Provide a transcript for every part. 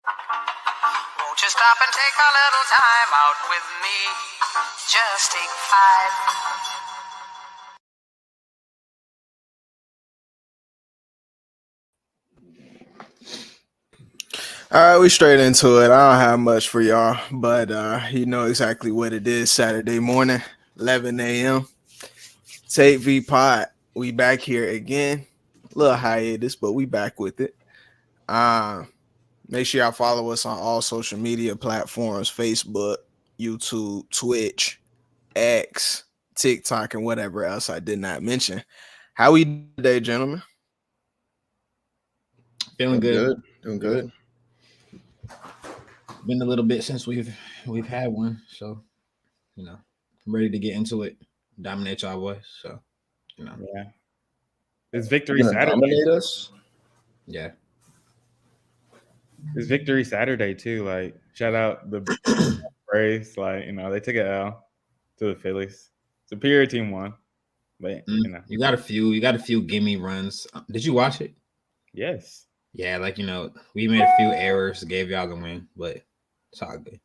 Won't you stop and take a little time out with me? Just take 5. All right, we straight into it. I don't have much for y'all, but you know exactly what it is. Saturday morning, 11 a.m. Tape V Pod. We back here again. A little hiatus, but we back with it. Make sure y'all follow us on all social media platforms: Facebook, YouTube, Twitch, X, TikTok, and whatever else I did not mention. How we doing today, gentlemen? Feeling good. Doing good. Been a little bit since we've had one, so you know, I'm ready to get into it. Dominate y'all boys. So yeah, it's Victory Saturday. Dominate us. Yeah, it's Victory Saturday too. Like, shout out the Braves. Like, they took an L to the Phillies. Superior team won, but you got a few gimme runs. Did you watch it? Yes. Yeah, like we made a few errors, gave y'all the win, but it's all good.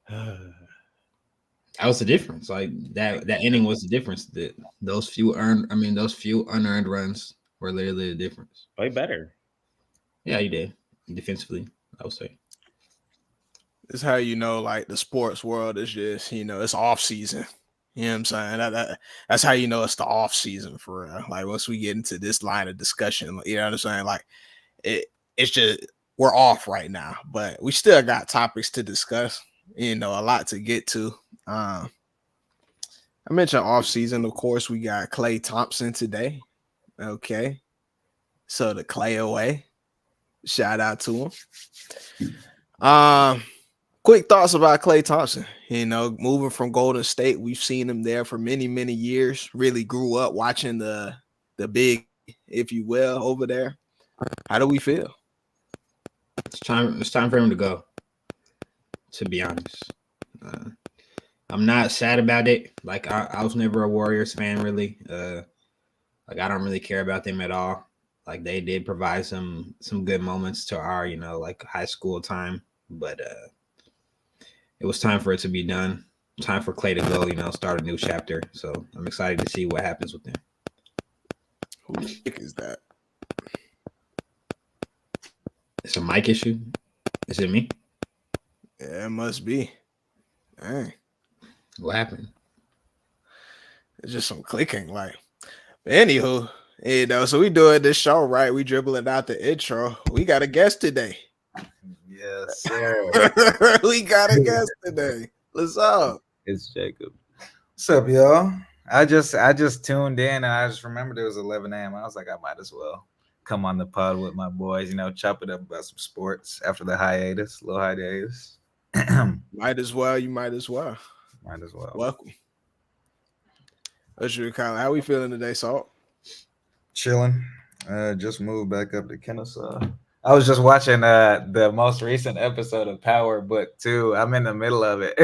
That was the difference. Like that inning was the difference. That those few unearned runs were literally the difference. Play better. Yeah, you did defensively, I would say. It's how like the sports world is just it's off season. You know what I'm saying? That's how it's the off season for real. Like once we get into this line of discussion, you know what I'm saying? Like it's just we're off right now, but we still got topics to discuss. A lot to get to. I mentioned off season, of course. We got Klay Thompson today. Okay, so the KLAY Away. Shout out to him. Quick thoughts about Klay Thompson. Moving from Golden State, we've seen him there for many, many years. Really grew up watching the big, if you will, over there. How do we feel? It's time for him to go. To be honest, I'm not sad about it. Like I was never a Warriors fan, really. Like I don't really care about them at all. Like they did provide some good moments to our like high school time, but it was time for it to be done. Time for Klay to go. Start a new chapter. So I'm excited to see what happens with him. Whose pick is that? It's a mic issue. Is it me? Yeah, it must be. Dang. What happened? It's just some clicking. Like, but anywho, so we doing this show, right? We dribbling out the intro. We got a guest today. Yes, sir. We got a guest today. What's up? It's Jacob. What's up, y'all? I just tuned in and I just remembered it was 11 a.m. I was like, I might as well come on the pod with my boys, chop it up about some sports after the little hiatus. Might as well. You might as well. Might as well. Welcome. What's your Kyle? How we feeling today, Salt? Chilling. Just moved back up to Kennesaw. I was just watching the most recent episode of Power Book 2. I'm in the middle of it.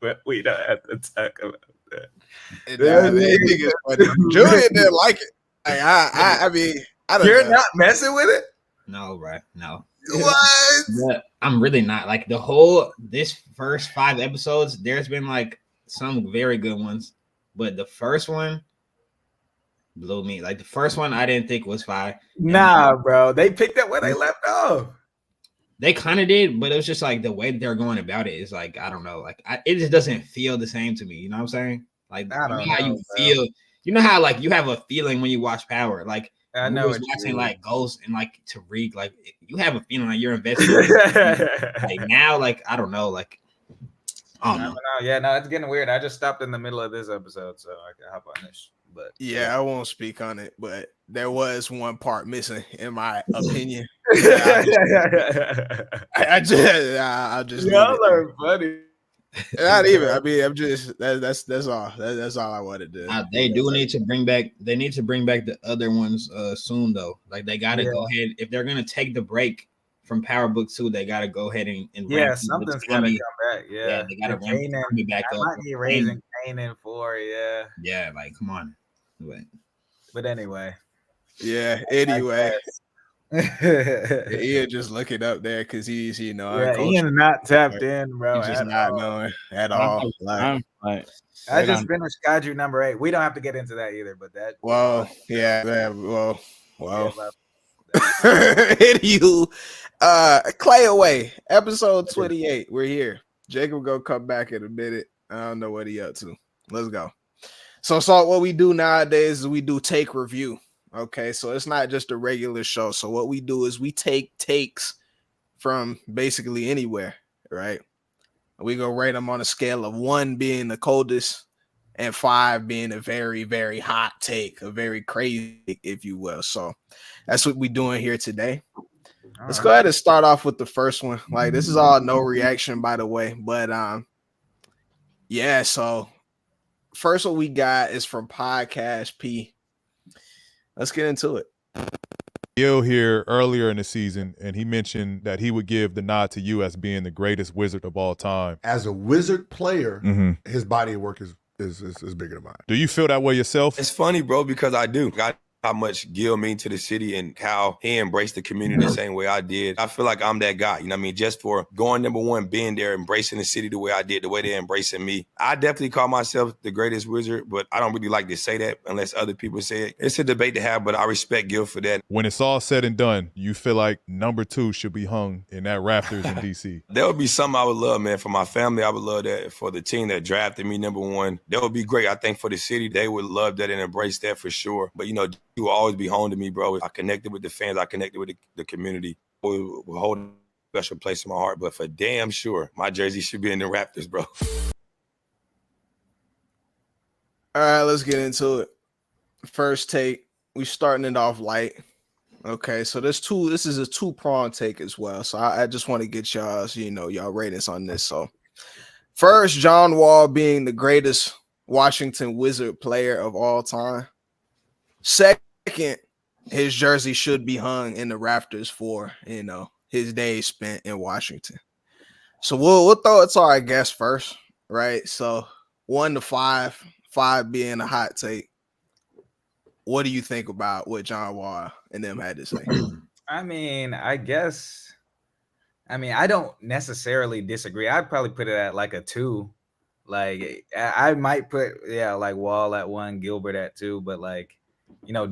But we don't have to talk about that. Julian didn't like it. Like, I mean, I don't You're know. not messing with it? No, right? No. What? Yeah, I'm really not. Like this first 5 episodes, there's been like some very good ones, but the first one blew me. Like the first one, I didn't think was fire. Nah, bro. They picked up where they left off. They kind of did, but it was just like the way they're going about it is like, I don't know. Like it just doesn't feel the same to me. You know what I'm saying? Like I don't know how you bro. feel. You know how like you have a feeling when you watch Power. Like I know was watching like Ghost and like Tariq. Like you have a feeling like you're invested. Like now, like I don't know. Like I don't know. Yeah, no, it's getting weird. I just stopped in the middle of this episode, so I can hop on this. But yeah, I won't speak on it, but there was one part missing, in my opinion. I just y'all are funny. Not even. I mean, I'm just that's all. That's all I wanted to do. They do need to bring back. They need to bring back the other ones soon though. Like they got to go ahead if they're gonna take the break from Power Book 2. They got to go ahead and something's got to come back. Yeah, they got to ramp it back up. I might be raising Kanan for Yeah, like come on. But anyway. Yeah. Anyway. Ian just looking up there because he's Yeah, uncultured. Ian's not tapped in, bro. He's just At not all. knowing at I'm all. having Like, time, like, I right just on. finished Kaiju number 8. We don't have to get into that either, but that. well, yeah, Yeah, well. but- Anywho, Clay Away, episode 28. We're here. Jacob gonna come back in a minute. I don't know what he up to. Let's go. So what we do nowadays is we do take review. Okay, so it's not just a regular show. So what we do is we take takes from basically anywhere, right? We go rate them on a scale of 1 being the coldest and 5 being a very, very hot take, a very crazy, if you will. So that's what we're doing here today. Let's go ahead and start off with the first one. Like, this is all no reaction, by the way. But yeah, so first one we got is from Podcast P. Let's get into it. Gil here earlier in the season, and he mentioned that he would give the nod to you as being the greatest wizard of all time. As a wizard player, Mm-hmm. his body of work is bigger than mine. Do you feel that way yourself? It's funny, bro, because I do. How much Gil mean to the city and how he embraced the community the same way I did. I feel like I'm that guy. You know what I mean? Just for going number 1, being there, embracing the city the way I did, the way they're embracing me. I definitely call myself the greatest wizard, but I don't really like to say that unless other people say it. It's a debate to have, but I respect Gil for that. When it's all said and done, you feel like number 2 should be hung in that rafters in D.C. That would be something I would love, man. For my family, I would love that. For the team that drafted me number 1, that would be great. I think for the city, they would love that and embrace that for sure. But, you know, you will always be home to me, bro. I connected with the fans. I connected with the community. We will hold a special place in my heart. But for damn sure, my jersey should be in the Raptors, bro. All right, let's get into it. First take, we starting it off light. Okay, so this is a 2-prong take as well. So I just want to get y'all's, y'all ratings on this. So first, John Wall being the greatest Washington Wizard player of all time. Second, his jersey should be hung in the rafters for, his days spent in Washington. So we'll throw it to our guest first, right? So 1 to 5, 5 being a hot take. What do you think about what John Wall and them had to say? I mean, I don't necessarily disagree. I'd probably put it at like a 2. Like, I might put, like Wall at 1, Gilbert at 2, but like, no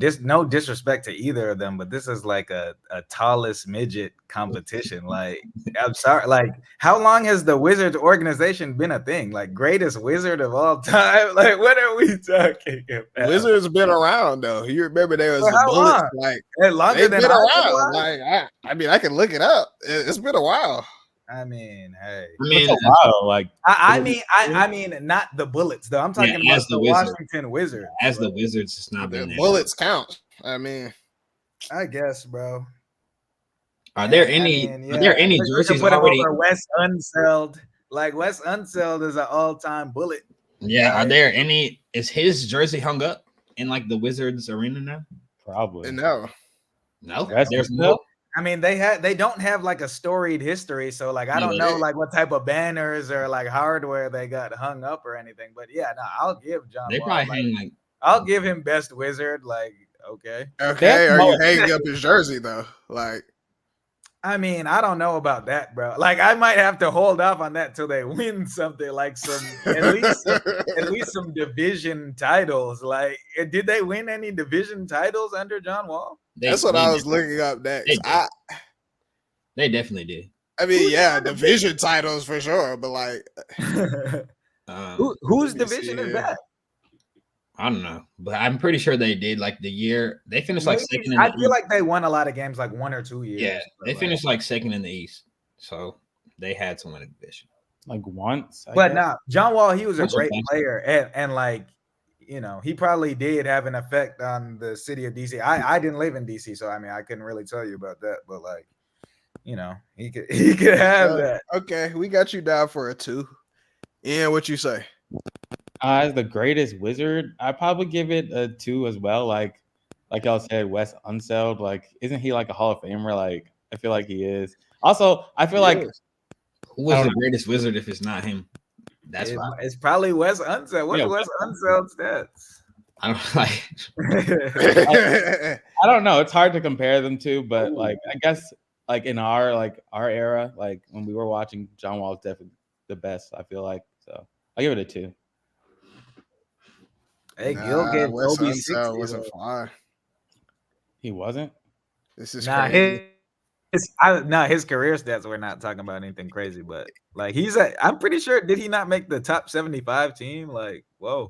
disrespect to either of them, but this is like a tallest midget competition. Like, I'm sorry, like, how long has the Wizards organization been a thing? Like, greatest wizard of all time? Like, what are we talking about? Wizards been around though. You remember there was For the how Bullets, long? like Longer they've than been I around. was? Like I mean, I can look it up. It's been a while. I mean, hey. I mean, It's a while, like, I mean, not the Bullets though. I'm talking about as the the Wizard. Washington Wizards. as the Wizards, it's not The been that. Bullets count. I mean, I guess, bro. Are there I any? mean, Are there any Let's jerseys put him already? over Wes Unseld. Like, Wes Unseld is an all-time Bullet. Yeah. Are Right. there any? Is his jersey hung up in like the Wizards arena now? probably. no. No, That's there's what's no. up. I mean, they don't have like a storied history, so like I No, don't they- know like what type of banners or like hardware they got hung up or anything. But yeah, no, I'll give John They Wall, probably like, hang like. I'll give him best wizard. Like, okay. Okay, That's are you more- hanging up his jersey though? Like, I mean, I don't know about that, bro. Like, I might have to hold off on that till they win something, like at least some division titles. Like, did they win any division titles under John Wall? that's what I was looking up next. They definitely did. I mean, yeah, division titles for sure, but like, Whose Let me division see is here. that? I don't know, but I'm pretty sure they did. Like the year they finished like Maybe- second. In the I feel East. like they won a lot of games, like 1 or 2 years. Yeah, but, they like- finished like second in the East, so they had to win a division. Like once. I But guess. nah, John Wall, he was a That's a great bunch. player, and like, he probably did have an effect on the city of DC. I didn't live in DC, so I mean, I couldn't really tell you about that. But like, he could have that. okay, we got you down for a 2. Ian, what you say? As the greatest wizard, I probably give it a 2 as well. Like y'all said, Wes Unseld. Like, isn't he like a Hall of Famer? Like, I feel like he is. Also, I feel like Who was I the don't greatest wizard if it's not him? That's why. It's probably Wes Unseld. What's Yeah, Wes Unseld's stats? I don't like. I don't know. It's hard to compare them to, but like I guess like in our era, like when we were watching, John Wall is definitely the best. I feel like so. I give it a 2. Hey, Gil gave Wes Kobe Unseld 60. wasn't fly. He wasn't. This is Nah, crazy. his career stats. We're not talking about anything crazy, but like I'm pretty sure. Did he not make the top 75 team? Like, whoa.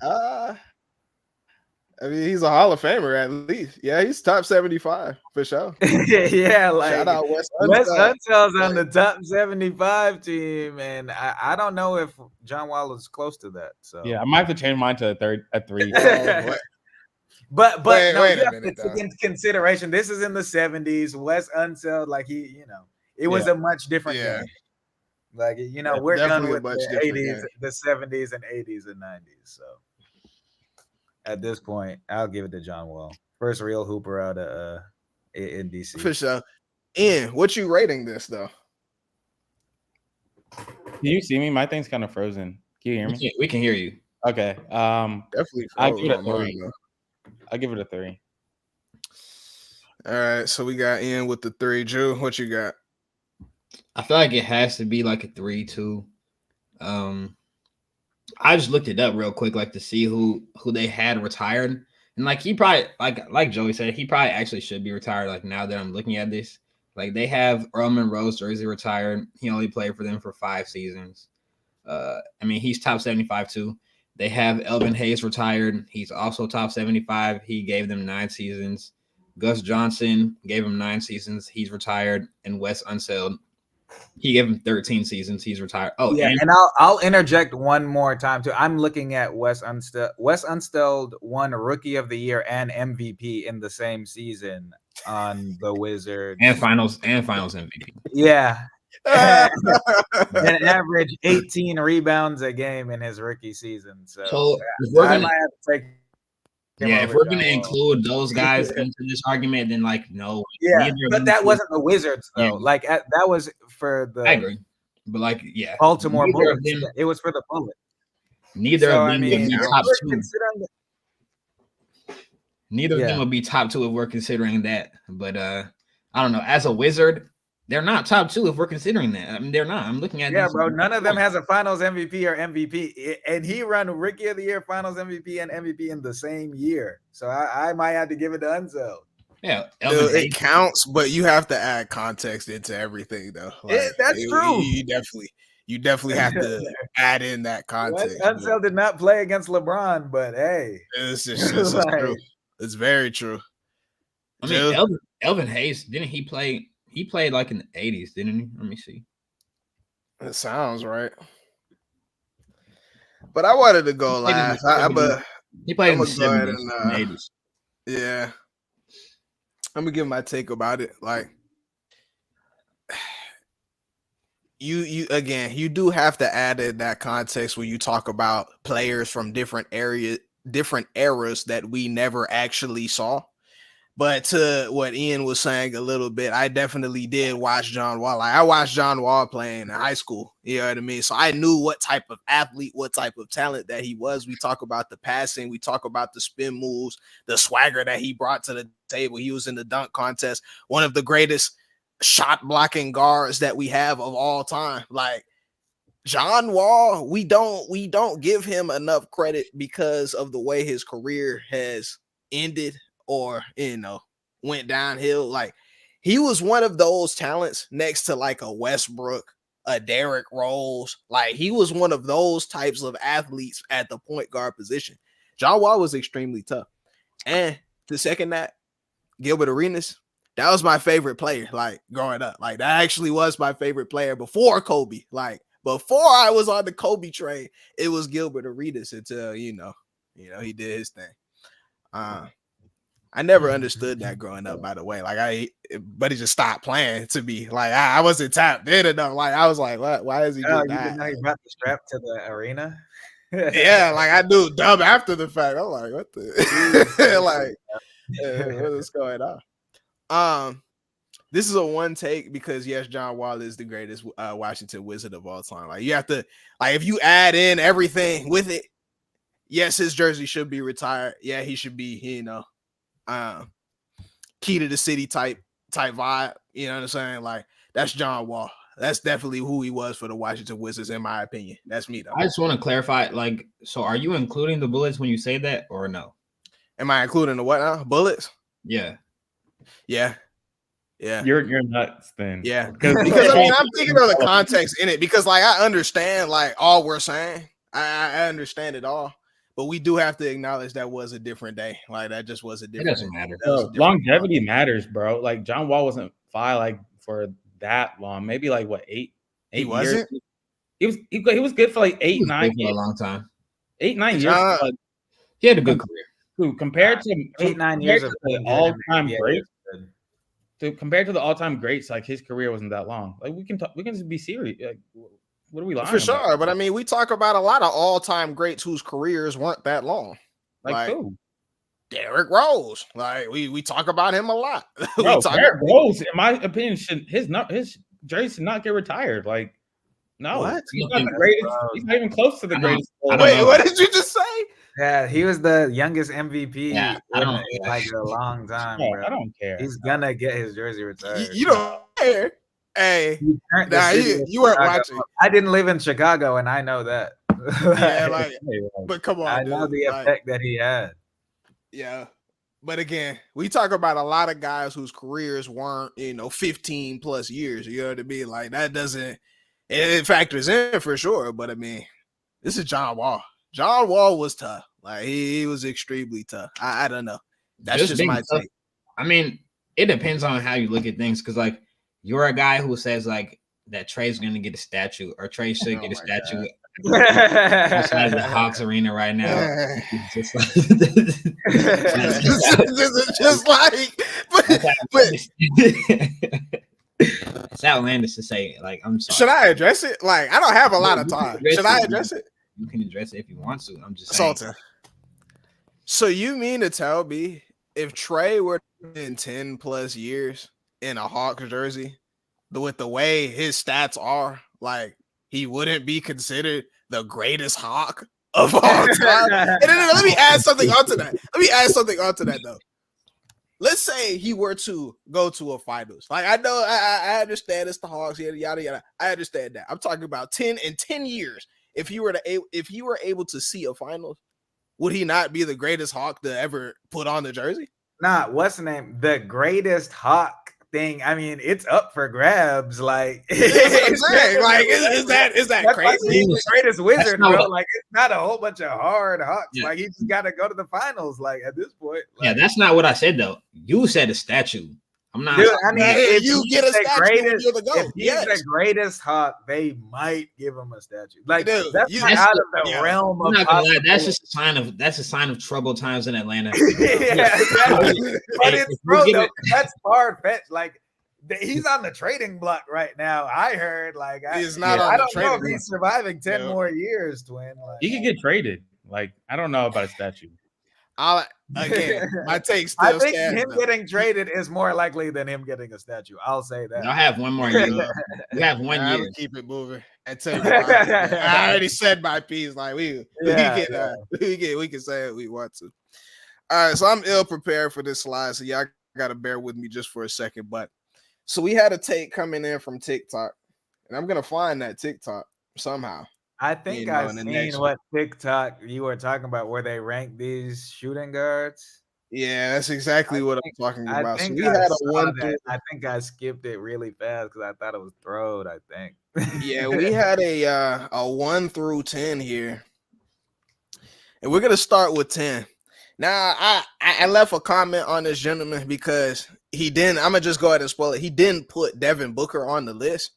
I mean, he's a Hall of Famer at least. Yeah, he's top 75 for sure. Yeah, like Shout out Wes Wes Unseld. Unseld's on the top 75 team, and I don't know if John Wall is close to that. So Yeah, I might have to change mine to a 3. But Wait no, a you have minute, to take though. into consideration this is in the 70s. Wes Unseld, like it was a much different game. Like we're done definitely a with much the different 80s, game. the 70s, and 80s and 90s. So at this point, I'll give it to John Wall. First real hooper out of in DC. For sure. Ian, what you rating this though? Can you see me? My thing's kind of frozen. Can you hear me? We can hear you. Okay. Definitely. I'll give it a on mine, 3. though. I'll give it a 3. All right, so we got Ian with the 3. Drew, what you got? I feel like it has to be like a 3 too. I just looked it up real quick, like to see who they had retired, and like he probably like Joey said, he probably actually should be retired. Like now that I'm looking at this, like they have Earl Monroe's jersey retired. He only played for them for 5 seasons. I mean, he's top 75 too. They have Elvin Hayes retired. He's also top 75. He gave them 9 seasons. Gus Johnson gave him 9 seasons. He's retired. And Wes Unseld, he gave him 13 seasons. He's retired. Oh, yeah, and I'll interject one more time too. I'm looking at Wes Unseld. Wes Unseld won Rookie of the Year and MVP in the same season on the Wizards. And finals MVP. Yeah. And average 18 rebounds a game in his rookie season. So I might have to take. If we're gonna include those guys into this argument, then like no. Yeah, but that wasn't the Wizards though. Yeah. Like that was for the. I agree, but like Baltimore Bullets. It was for the Bullets. Neither of them would be top 2. Neither of them would be top 2 if we're considering that. But I don't know. As a Wizard, they're not top 2 if we're considering that. I mean, they're not. I'm looking at bro. None of them has a Finals MVP or MVP, and he ran Rookie of the Year, Finals MVP, and MVP in the same year. So I might have to give it to Unseld. Yeah, it counts, but you have to add context into everything, though. Like, that's true. You definitely have to add in that context. Unseld did not play against LeBron, but hey, this is true. It's very true. I mean, Elvin Hayes, didn't he play? He played like in the 80s, didn't he? Let me see. It sounds right. But I wanted to go last. He played in the 70s. Yeah. I'm gonna give my take about it. Like you again, you do have to add in that context when you talk about players from different eras that we never actually saw. But to what Ian was saying a little bit, I definitely did watch John Wall. Like, I watched John Wall playing in high school. You know what I mean? So I knew what type of athlete, what type of talent that he was. We talk about the passing. We talk about the spin moves, the swagger that he brought to the table. He was in the dunk contest, one of the greatest shot blocking guards that we have of all time. Like, John Wall, we don't give him enough credit because of the way his career has ended or went downhill. Like, he was one of those talents next to like a Westbrook, a Derrick Rose. Like, he was one of those types of athletes at the point guard position. John Wall was extremely tough. And to second that, Gilbert Arenas, that was my favorite player, like, growing up. Like, that actually was my favorite player before Kobe. Like, before I was on the Kobe train, it was Gilbert Arenas until, he did his thing. I never understood that growing up, by the way. Like, but he just stopped playing to me. Like, I wasn't tapped in enough. Like, I was like, what? Why is he doing that? You didn't know he brought the strap to the arena? Yeah, like, I knew dumb after the fact. I'm like, what the? Like, what is going on? This is a one take because, yes, John Wall is the greatest Washington Wizard of all time. Like, you have to, like, if you add in everything with it, yes, his jersey should be retired. Yeah, he should be, key to the city type vibe. You know what I'm saying? Like, that's John Wall. That's definitely who he was for the Washington Wizards, in my opinion. That's me, though. I just want to clarify, like, so are you including the Bullets when you say that, or no? Am I including the what now? Bullets? Yeah. Yeah. You're nuts then. Yeah. Because I mean, I'm thinking of the context in it, because like I understand like all we're saying. I understand it all. But we do have to acknowledge that was a different day. Like, that just was a different. It doesn't matter. Longevity matters, bro. Like, John Wall wasn't fly like for that long. Maybe like what, eight He years. wasn't? He was good for like 8, 9 for a long time. 8, 9 years. Like, he had a good career. Dude, compared to 8, 9 years of the all-time greats. Compared to the all-time greats, like his career wasn't that long. Like we can just be serious. Like, what are we lying For sure, about? but I mean, we talk about a lot of all-time greats whose careers weren't that long. Like who? Derrick Rose. Like we talk about him a lot. Bro, Derrick Rose, in my opinion, his jersey should not get retired. Like, no, what? He's not the greatest. He's not even close to the greatest. Wait, what did you just say? Yeah, he was the youngest MVP Yeah, in like a long time. Bro. I don't care. He's gonna get his jersey retired. You don't care. Hey, you weren't watching. I didn't live in Chicago, and I know that. Yeah, but come on, I know the effect that he had. Yeah, but again, we talk about a lot of guys whose careers weren't 15 plus years. You know what I mean? Like, that doesn't. It factors in for sure, but I mean, this is John Wall. John Wall was tough. Like, he was extremely tough. I don't know. That's just my take. I mean, it depends on how you look at things, because like you're a guy who says like that Trey's going to get a statue, or Trey should get a statue outside the Hawks arena right now. It's just like, it's outlandish to say. Like, I'm sorry. Should I address it? Like, I don't have a lot of time. Should I address it? You can address it if you want to. I'm just saying. Sultan. So you mean to tell me if Trey were in 10 plus years in a Hawks jersey, with the way his stats are, like, he wouldn't be considered the greatest Hawk of all time? And then let me add something onto that. Though. Let's say he were to go to a finals. Like, I know, I understand it's the Hawks, yada yada yada. I understand that. I'm talking about 10 years. If he were able to see a finals, would he not be the greatest Hawk to ever put on the jersey? Nah, what's the name? The greatest Hawk thing. I mean, it's up for grabs. Like, is that crazy? He's the greatest wizard, bro. Like, it's not a whole bunch of hard Hawks. Yeah. Like, he just got to go to the finals. Like, at this point. Like, yeah, that's not what I said though. You said a statue. I'm not. Dude, I mean, if you get a statue, you're the GOAT. If he's the greatest Hawk, they might give him a statue. Like, dude, that's not out of the realm of. That's just a sign of troubled times in Atlanta. Yeah, exactly. But it's bro, that's far fetched. Like, he's on the trading block right now. I heard. Like, he's not. I don't know if he's surviving 10 more years, twin. Like, he could get traded. Like, I don't know about a statue. My take still I think stands, him getting traded is more likely than him getting a statue. I'll say that. I have one more year. You have 1 year. Keep it moving. I tell you, I already said my piece. Like, we can say it we want to. All right, so I'm ill prepared for this slide, so y'all gotta bear with me just for a second. But so we had a take coming in from TikTok, and I'm gonna find that TikTok somehow. I think I've seen what TikTok you were talking about, where they rank these shooting guards. Yeah, that's exactly what I'm talking about. So we had a one. I think I skipped it really fast because I thought it was throwed. I think. Yeah, we had a 1 through 10 here, and we're gonna start with 10. Now, I left a comment on this gentleman because he didn't. I'm gonna just go ahead and spoil it. He didn't put Devin Booker on the list.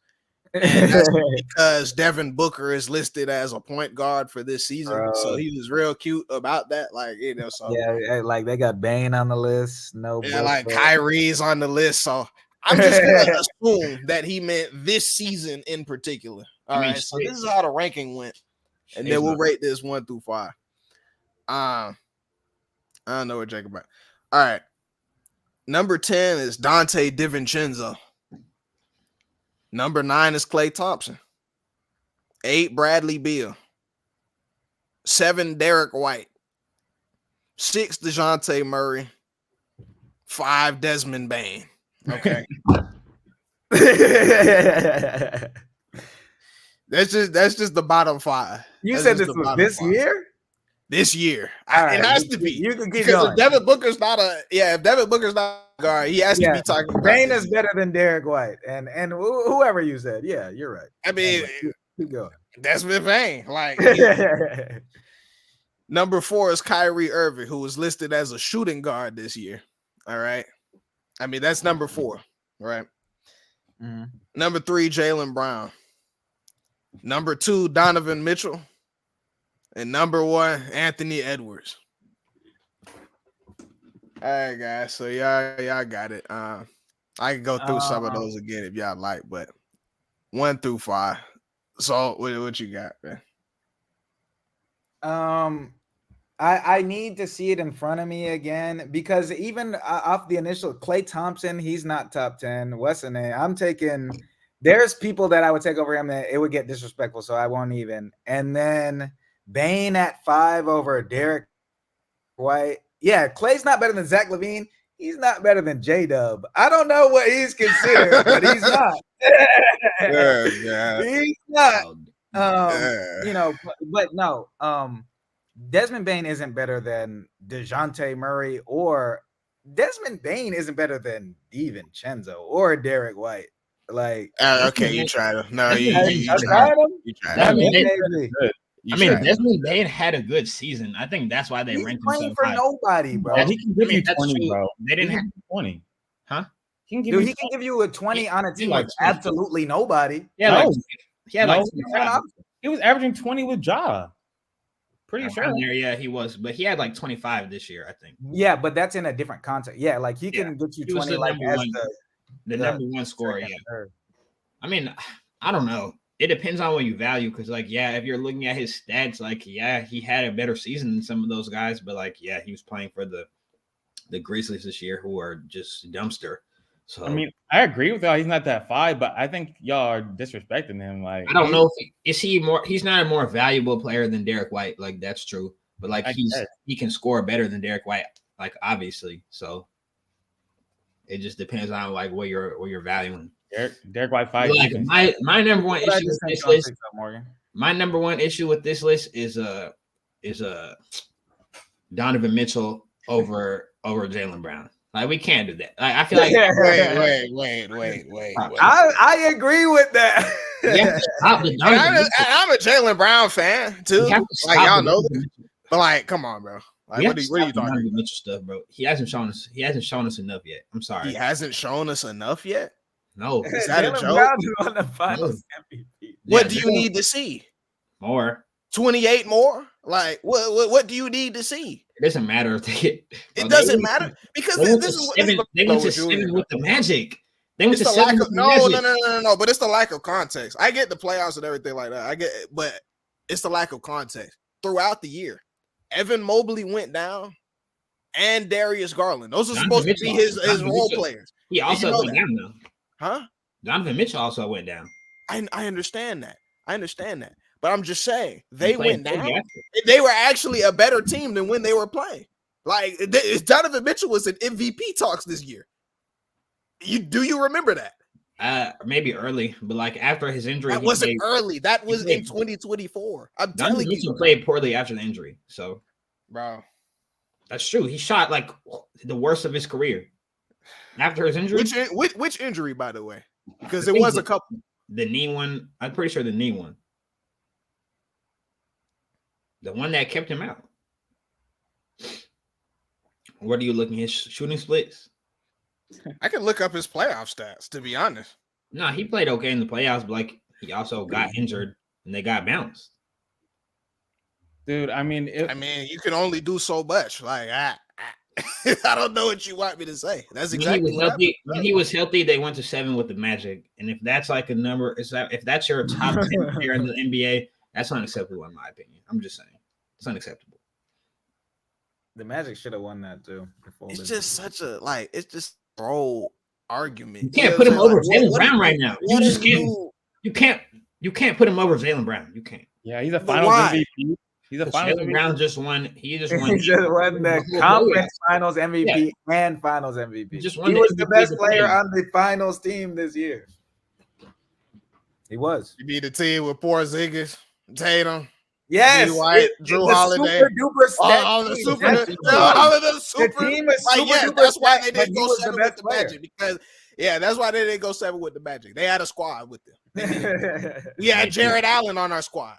And that's because Devin Booker is listed as a point guard for this season, so he was real cute about that. Like, so yeah, like they got Bane on the list, like Kyrie's on the list. So I'm just gonna assume that he meant this season in particular. All right, so this is how the ranking went, and then we'll rate this 1 through 5. I don't know what Jacob about. All right, number 10 is Dante DiVincenzo. Number 9 is Klay Thompson. 8, Bradley Beal. 7, Derek White. 6, DeJounte Murray. 5, Desmond Bain. Okay. That's just the bottom 5. You That's said just this the was bottom this 5. year? This year. All right, it has to be. You can keep because going. if Devin Booker's not if Devin Booker's not a guard, he has to be talking about Bain this is year. better than Derek White. And whoever you said. Yeah, you're right. I mean, Anyway, keep going. Desmond Bain. Like number 4 is Kyrie Irving, who was listed as a shooting guard this year. All right. I mean, that's number 4, right? Mm-hmm. Number 3, Jaylen Brown. Number 2, Donovan Mitchell. And number 1, Anthony Edwards. All right, guys. So y'all got it. I can go through some of those again if y'all like, but 1 through 5. So what you got, man? I need to see it in front of me again because even off the initial Klay Thompson, he's not top 10. Weston, I'm taking. There's people that I would take over him that it would get disrespectful, so I won't even. And then Bain at 5 over Derek White. Yeah, Klay's not better than Zach LaVine. He's not better than J-Dub. I don't know what he's considered, but he's not. He's not. You know, but no. Desmond Bain isn't better than DeJounte Murray, or Desmond Bain isn't better than DiVincenzo or Derek White. Like, okay, you tried to. No, you tried him. You tried. I mean, Desmond Bain had a good season. I think that's why they He's ranked him playing so for high. nobody, bro. Yeah, he can give you that's 20, true. bro. They didn't He have can give you 20. Huh? He can give Dude, you he can give you a 20 on a team like with 20. absolutely nobody. Yeah, No. he had like No. 25. He was averaging 20 with Ja. Pretty sure. Around there, yeah, he was, but he had like 25 this year, I think. Yeah, but that's in a different context. Yeah, like he can get you He was 20 the like number as one- The the number 1 scorer, second, yeah. third. I mean, I don't know. It depends on what you value, because like, yeah, if you're looking at his stats, like, yeah, he had a better season than some of those guys, but like, yeah, he was playing for the Grizzlies this year, who are just dumpster. So I mean, I agree with y'all. He's not that 5, but I think y'all are disrespecting him. Like, I don't know if he's not a more valuable player than Derek White. Like, that's true, but like he can score better than Derek White, like, obviously. So it just depends on like what you're valuing. Derek White 5. Like my number one issue with this list. Morgan. My number one issue with this list is Donovan Mitchell over Jaylen Brown. Like, we can't do that. Like, I feel like wait. I agree with that. Yeah, I'm a Jaylen Brown fan too. Like, y'all know this. But like, come on, bro. Like, what are you talking about? Mitchell stuff, bro. He hasn't shown us enough yet. I'm sorry. He hasn't shown us enough yet. No. Is that a Jaylen joke? Brown is on the finals MVP. What do you need to see? More. 28 more? Like, what do you need to see? It doesn't matter if they get. It doesn't matter because They this went to is seven. They went to 7 with the Magic. They went It's to the 7 lack with of the Magic. no. But it's the lack of context. I get the playoffs and everything like that. I get it, but it's the lack of context throughout the year. Evan Mobley went down, and Darius Garland. Those are supposed to be his role players. He also went down though. Huh? Donovan Mitchell also went down. I understand that. But I'm just saying they went down. After. They were actually a better team than when they were playing. Like, Donovan Mitchell was in MVP talks this year. Do you remember that? Maybe early, but like after his injury, That wasn't early. That was in 2024. I'm telling you, Mitchell played poorly after the injury, so bro. That's true. He shot like the worst of his career after his injury. Which injury, by the way? Because it was a couple. The knee one. I'm pretty sure the knee one. The one that kept him out. What are you looking at? His shooting splits? I can look up his playoff stats, to be honest. No, he played okay in the playoffs, but like he also got injured and they got bounced. Dude, I mean, you can only do so much. Like, I don't know what you want me to say. That's exactly when he was healthy, they went to 7 with the Magic. And if that's like a number, if that's your top 10 player in the NBA, that's unacceptable in my opinion. I'm just saying. It's unacceptable. The Magic should have won that too. It's just such a it's just bro argument. You can't put him over Jaylen Brown right now. You just can't. You can't put him over Jaylen Brown. You can't. Yeah, he's a finals MVP. He's a finals Jaylen MVP. Brown just won. He just He won. just won the whole conference finals MVP and finals MVP. He just won He the was the MVP best of the player thing. on the finals team this year. He was. You be the team with Porzingis, Tatum, Yes, White, Drew the Holiday. super duper stacked All the team. super, That's all of the super. the team is Like, super yeah, duper that's why stacked, they but didn't he go was the 7 best with the player. Magic because that's why they didn't go 7 with the Magic. They had a squad with them. We had Jared Allen on our squad.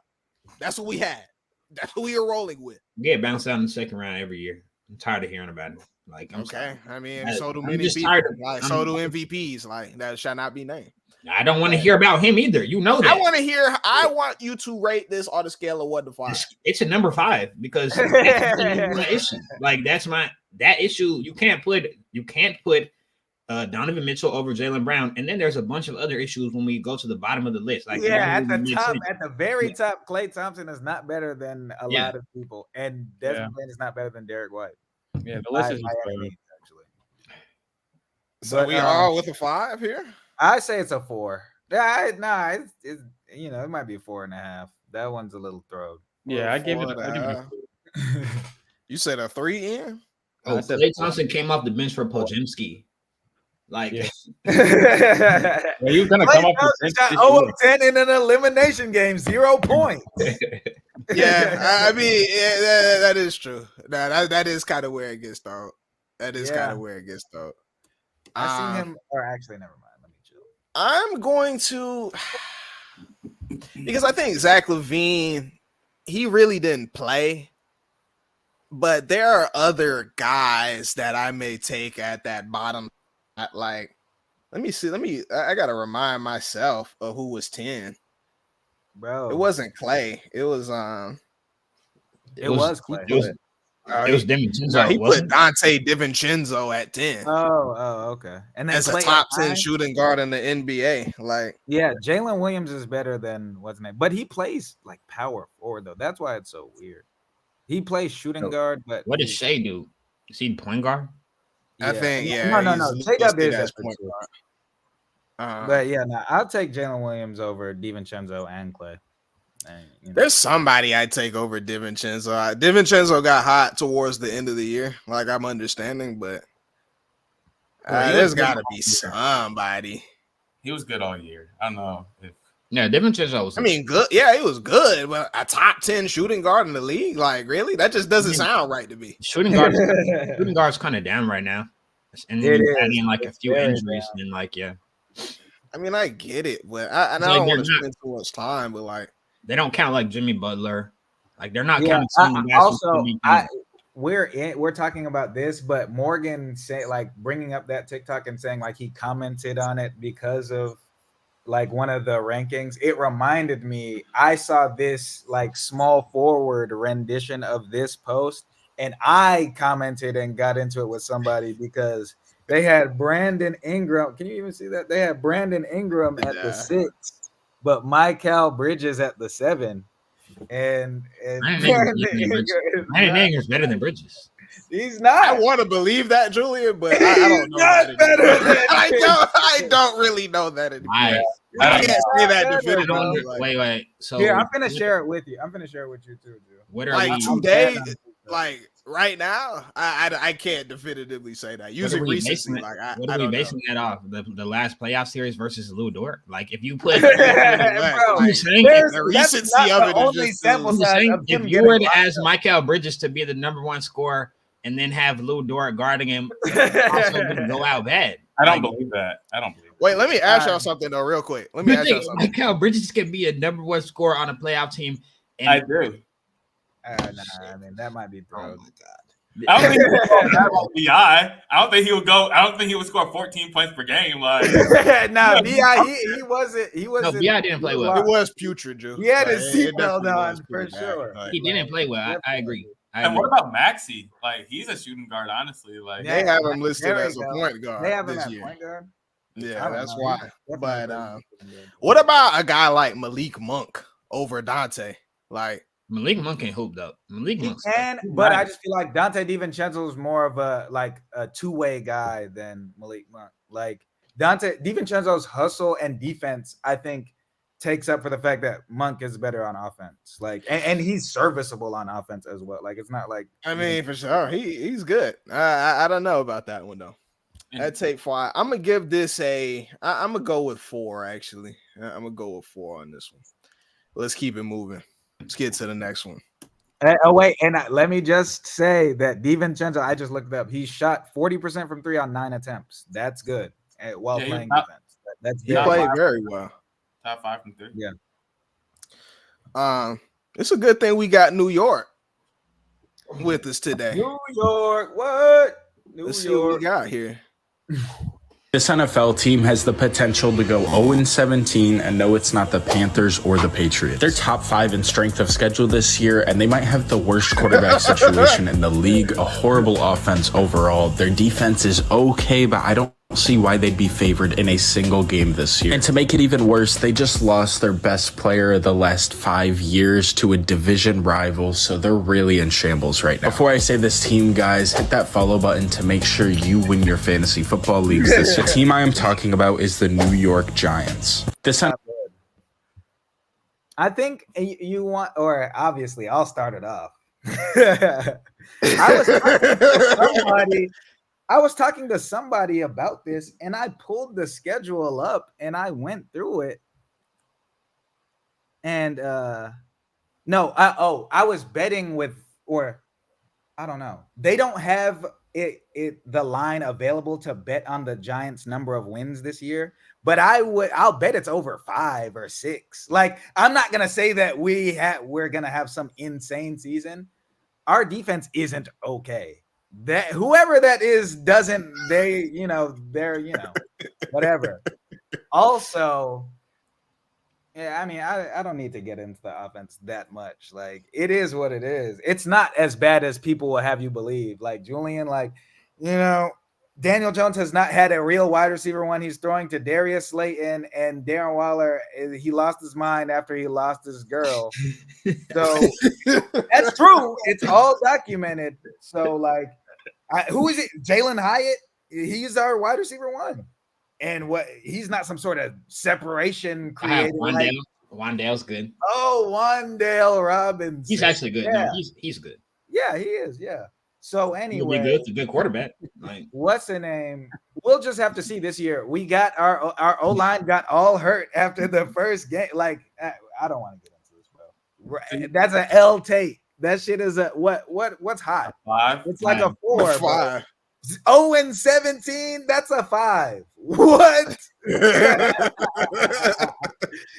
That's what we had. That's who we were rolling with. Get bounced out in the second round every year. I'm tired of hearing about it. Like, I'm Okay, sorry. I mean, I- so do I'm many just people. tired of- Like, I'm- so do MVPs. Like, that shall not be named. I don't want to hear about him either. You know that. I want you to rate this on a scale of 1 to 5. It's a number 5 because that's my issue. Like that issue. You can't put Donovan Mitchell over Jaylen Brown, and then there's a bunch of other issues when we go to the bottom of the list. Like at the top, at the very top, Klay Thompson is not better than a lot of people, and Desmond Bain is not better than Derek White. Yeah, the list is by just any means, actually. So But, we all with a 5 here. I say it's a 4. It's it might be a 4.5. That one's a little thrown. Yeah, I give it. You said a 3 in? Oh, Klay Thompson came off the bench for Podziemski. Like, Yeah. He was gonna come up with shot 0 of 10 in an elimination game, 0 points. Yeah, I mean, that is true. That is kind of where it gets thrown. That is kind of where it gets thrown. I seen him, or actually, never mind. Let me chill. I'm going to, because I think Zach LaVine, he really didn't play, but there are other guys that I may take at that bottom. Like, let me see. I gotta remind myself of who was 10. Bro, It wasn't Klay. It was It was Klay. It was DiVincenzo. He put Dante DiVincenzo at 10. Oh, okay. And then as a Klay top at 10 9? shooting guard in the NBA. Like, yeah, Jalen Williams is better than what's his name, but he plays like power forward though. That's why it's so weird. He plays shooting guard, but What does Shea do? Is he point guard? I think, no. he's Take up listed this as as point guard. but yeah, no, I'll take Jalen Williams over DiVincenzo and Klay. And, There's somebody I'd take over DiVincenzo. DiVincenzo got hot towards the end of the year, like I'm understanding, but there's got to be somebody. He was good all year. I don't know if. Yeah, DiVincenzo was. I mean, good. Yeah, he was good, but a top 10 shooting guard in the league, like, really? That just doesn't sound right to me. Shooting guard's kind of down right now, and then adding like a few injuries, and I mean, I get it, but I don't want to spend too much time, but like. They don't count like Jimmy Butler. Like they're not counting. We're talking about this, but Morgan bringing up that TikTok and saying like he commented on it because of like one of the rankings. It reminded me, I saw this like small forward rendition of this post, and I commented and got into it with somebody because they had Brandon Ingram. Can you even see that? They had Brandon Ingram at the 6. But Michael Bridges at the 7, and Brandon Ingram's better than Bridges. He's not. I want to believe that, Julian, but I don't know. Not better than I don't really know that anymore. I can't say that definitively. Wait. So here, I'm gonna share it with you. I'm gonna share it with you too, Drew. What are like today? Like right now, I can't definitively say that. Using recency, what are we basing that off? The last playoff series versus Lou Dort. Like if you put the recency of it is just sample size. If you were to ask Michael Bridges to be the number 1 scorer and then have Lou Dort guarding him, also would go out bad. I don't believe that. Wait, let me ask y'all something though, real quick. Let me ask y'all something. Michael Bridges can be a number 1 scorer on a playoff team. And I do. I mean that might be thrown. Oh my god! I don't think he would go that on BI. I don't think he would go. I don't think he would score 14 points per game. Like, no, BI he wasn't. He wasn't. No, BI didn't play well. It was putrid, Drew. He had his seatbelt on for sure. He didn't play well. I agree. And what about Maxey? Like, he's a shooting guard, honestly. Like, they have him listed as a point guard. They have him this as year. point guard. Yeah, that's why. But what about a guy like Malik Monk over Dante? Like. Malik Monk can hoop though. Malik Monk can, but I just feel like Dante DiVincenzo is more of a two-way guy than Malik Monk. Like DiVincenzo's hustle and defense, I think, takes up for the fact that Monk is better on offense. Like, and he's serviceable on offense as well. Like, it's not like I mean, for sure, he's good. I don't know about that one though. That take 5. I'm gonna give this I'm gonna go with 4. Actually, I'm gonna go with 4 on this one. Let's keep it moving. Let's get to the next one. Oh wait, and let me just say that DiVincenzo, I just looked up. He shot 40% from 3 on 9 attempts. That's good while playing defense. That's he played very well. Top 5 from 3. Yeah. It's a good thing we got New York with us today. New York, what? Let's see what we got here. This NFL team has the potential to go 0-17, and no, it's not the Panthers or the Patriots. They're top 5 in strength of schedule this year, and they might have the worst quarterback situation in the league, a horrible offense overall. Their defense is okay, but I don't see why they'd be favored in a single game this year. And to make it even worse, they just lost their best player of the last 5 years to a division rival, so they're really in shambles right now. Before I say this team, guys, hit that follow button to make sure you win your fantasy football leagues this year. The team I am talking about is the New York Giants. I think you want, or obviously I'll start it off. I was talking to somebody about this, and I pulled the schedule up and I went through it. And I was betting with, or I don't know. They don't have the line available to bet on the Giants' number of wins this year, but I'll bet it's over 5 or 6. Like, I'm not gonna say that we're gonna have some insane season. Our defense isn't okay. That whoever that is doesn't, they're whatever. Also, yeah, I mean, I don't need to get into the offense that much. Like, it is what it is. It's not as bad as people will have you believe. Like, Julian, Daniel Jones has not had a real wide receiver one. He's throwing to Darius Slayton and Darren Waller. He lost his mind after he lost his girl. So that's true. It's all documented. So, who is it? Jalen Hyatt? He's our wide receiver one. And he's not some sort of separation creator. Wan'Dale's good. Oh, Wan'Dale Robinson. He's actually good. Yeah. No, he's good. Yeah, he is. Yeah. So anyway, good. It's a good quarterback. What's the name? We'll just have to see this year. We got our O-line got all hurt after the first game. Like, I don't want to get into this, bro. That's an L take. That shit is a what's hot? 5. It's like a 4. 5. 0-17. That's a 5. What?